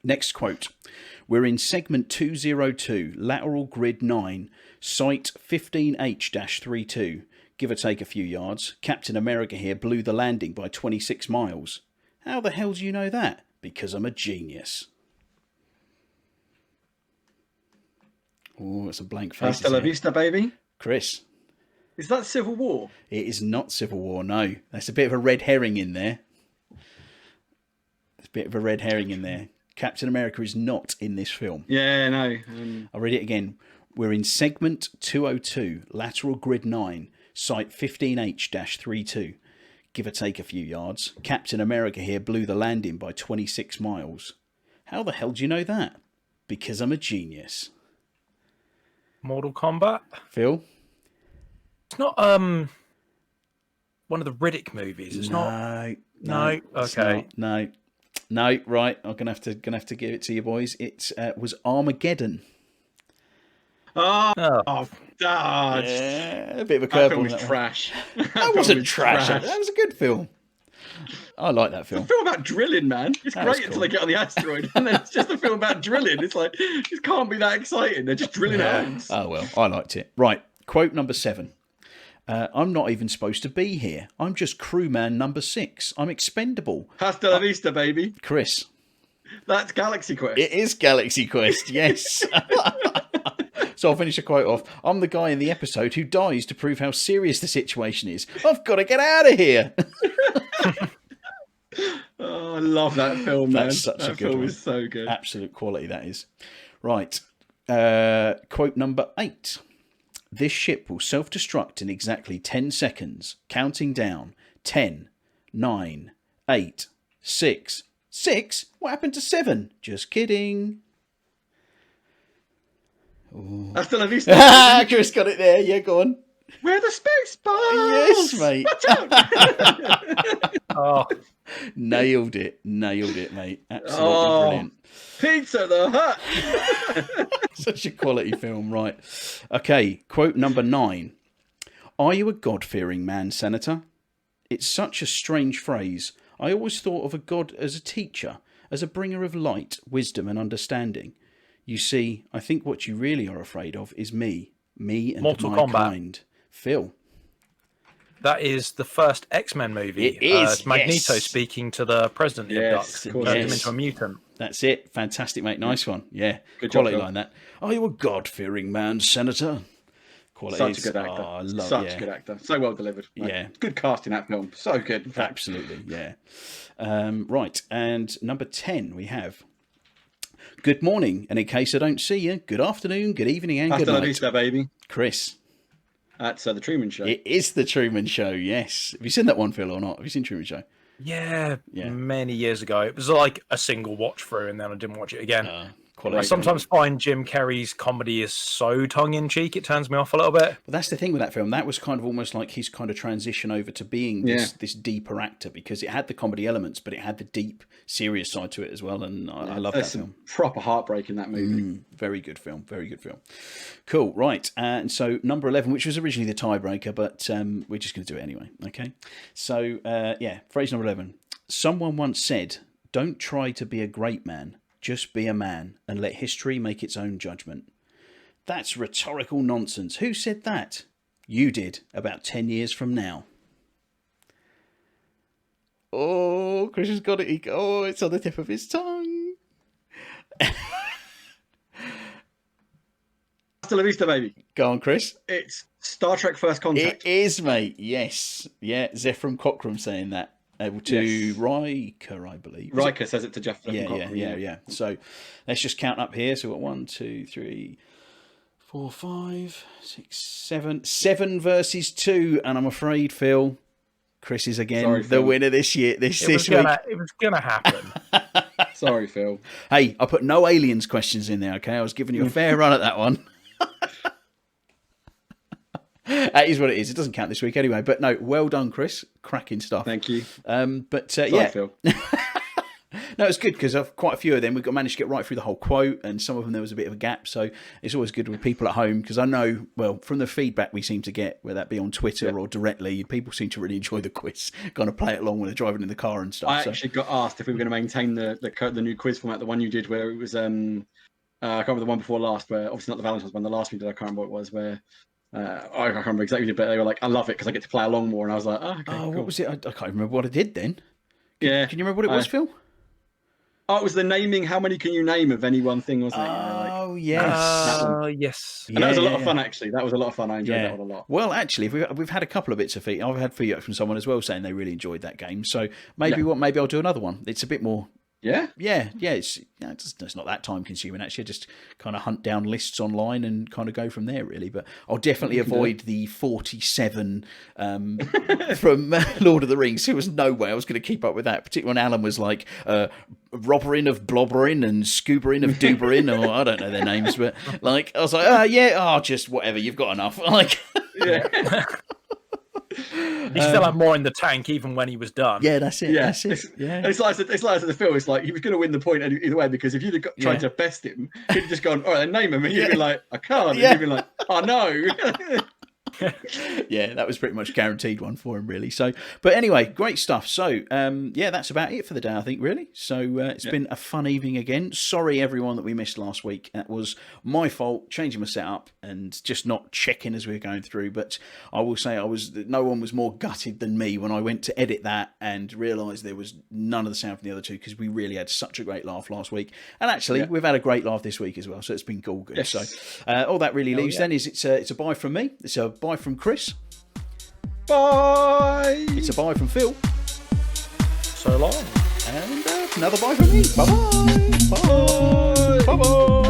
next quote: We're in segment 202, lateral grid 9, site 15H-32. Give or take a few yards. Captain America here blew the landing by 26 miles. How the hell do you know that? Because I'm a genius. Oh, it's a blank face. Hasta la vista, baby. Chris. Is that Civil War? It is not Civil War, no. That's a bit of a red herring in there. There's a bit of a red herring in there. Captain America is not in this film. Yeah, no. I'll read it again. We're in segment 202, lateral grid 9, site 15H-32. Give or take a few yards. Captain America here blew the landing by 26 miles. How the hell do you know that? Because I'm a genius. Mortal Kombat? Phil? It's not one of the Riddick movies. It's not. No. Okay. No. Right. I'm gonna have to give it to you boys. It was Armageddon. Oh, Yeah, a bit of a that curveball. film was That trash. That wasn't trash. That was a good film. I like that film. It's a film about drilling, man. It's That was great cool. until they get on the asteroid, and then it's just a film about drilling. It's like, it can't be that exciting. They're just drilling holes. Oh well, I liked it. Right. Quote number 7. I'm not even supposed to be here. I'm just crewman number 6. I'm expendable. Hasta la vista, baby. Chris. That's Galaxy Quest. It is Galaxy Quest, yes. So I'll finish the quote off. I'm the guy in the episode who dies to prove how serious the situation is. I've got to get out of here. Oh, I love that film, man. That's such that a good film one. is so good. Absolute quality, that is. Right. Quote number 8. This ship will self-destruct in exactly 10 seconds. Counting down. 10, 9, 8, 6. 6? What happened to 7? Just kidding. Hasta la vista. Chris got it there. Yeah, go on. We're the space balls. Yes, mate. Watch out. Oh, Nailed it, mate. Absolutely Oh. brilliant. Pizza the Hut. Such a quality film, right? Okay, quote number 9. Are you a God-fearing man, Senator? It's such a strange phrase. I always thought of a God as a teacher, as a bringer of light, wisdom and understanding. You see, I think what you really are afraid of is me and Mortal my Kombat. kind. Phil. that is the first X-Men movie. It is, It's Magneto yes. speaking to the president he Yes, abducts, of course turns it him is. into a mutant. That's it. Fantastic, mate. Nice one. Yeah. Good job, Quality Phil. line, that. Are you a God-fearing man, Senator? Quality Such a is- good actor. Oh, I love, Such yeah. a good actor. So well delivered. Like, Yeah. Good cast in that film. So good. in fact. Absolutely, yeah. Right, and number 10 we have. Good morning, and in case I don't see you, good afternoon, good evening, and good Hasta la night. vista, baby. Chris. That's the Truman Show. It is the Truman Show, yes. Have you seen that one, Phil, or not? Have you seen Truman Show? Yeah, Yeah. many years ago. It was like a single watch through, and then I didn't watch it again. I Quality. sometimes find Jim Carrey's comedy is so tongue-in-cheek, it turns me off a little bit. But that's the thing with that film. That was kind of almost like his kind of transition over to being this deeper actor, because it had the comedy elements, but it had the deep, serious side to it as well. And I love that There's some film. proper heartbreak in that movie. Very good film. Very good film. Cool. Right. And so number 11, which was originally the tiebreaker, but we're just going to do it anyway. Okay. So, phrase number 11. Someone once said, don't try to be a great man. Just be a man and let history make its own judgment. That's rhetorical nonsense. Who said that? You did, about 10 years from now. Oh, Chris has got it. Oh, it's on the tip of his tongue. Hasta la vista, baby. Go on, Chris. It's Star Trek First Contact. It is, mate. Yes. Yeah, Zephram Cochrane saying that. To Yes. Riker, I believe. Riker says it to Jeff. Yeah. So let's just count up here. So we've got 1, 2, 3, 4, 5, 6, 7. 7 versus 2. And I'm afraid, Phil, Chris is again Sorry, the Phil. winner this year. This week. It was gonna happen. Sorry, Phil. Hey, I put no aliens questions in there, okay? I was giving you a fair run at that one. That is what it is. It doesn't count this week anyway. But no, well done, Chris. Cracking stuff. Thank you. Sorry, Phil. No, it's good because quite a few of them we've managed to get right through the whole quote, and some of them there was a bit of a gap. So it's always good with people at home, because I know, well, from the feedback we seem to get, whether that be on Twitter or directly, people seem to really enjoy the quiz, kind of play it along when they're driving in the car and stuff. I actually got asked if we were going to maintain the new quiz format, the one you did where it was I can't remember the one before last, where obviously not the Valentine's one. The last we did, I can't remember what it was. Where I can't remember exactly, but they were like, "I love it because I get to play along more." And I was like, "Oh, okay, cool." What was it? I can't remember what I did then. Yeah. Can you remember what it was, Phil? Oh, it was the naming. How many can you name of any one thing, wasn't it? Oh, yes. Yes. And that was a lot of fun, actually. That was a lot of fun. I enjoyed that one a lot. Well, actually, we've had a couple of bits of feedback. I've had feedback from someone as well saying they really enjoyed that game. So maybe I'll do another one. It's a bit more. Yeah. It's not that time consuming, actually. I just kind of hunt down lists online and kind of go from there, really. But I'll definitely avoid the 47 from Lord of the Rings. There was no way I was going to keep up with that, particularly when Alan was like Robberin of Blobberin and Scooberin of Duberin, or I don't know their names, but like I was like, just whatever, you've got enough. Like, yeah. He still had more in the tank even when he was done. Yeah, that's it. Yeah, That's it. Yeah. It's like I said the film. It's like he was going to win the point either way, because if you'd have tried to best him, he'd have just gone, "All right, then name him," and you'd be like, "I can't." And you'd be like, "Oh no." Yeah, that was pretty much guaranteed one for him, really. So, but anyway, great stuff. So, that's about it for the day, I think, really. So it's been a fun evening again. Sorry, everyone, that we missed last week. That was my fault, changing my setup and just not checking as we were going through. But I will say, no one was more gutted than me when I went to edit that and realised there was none of the sound from the other two, because we really had such a great laugh last week. And actually, we've had a great laugh this week as well. So it's been all good. Yes. So all that really leaves then is it's a bye from me. It's a bye from Chris. Bye. It's a bye from Phil. So long. And another bye from me. Bye-bye. Bye. Bye-bye.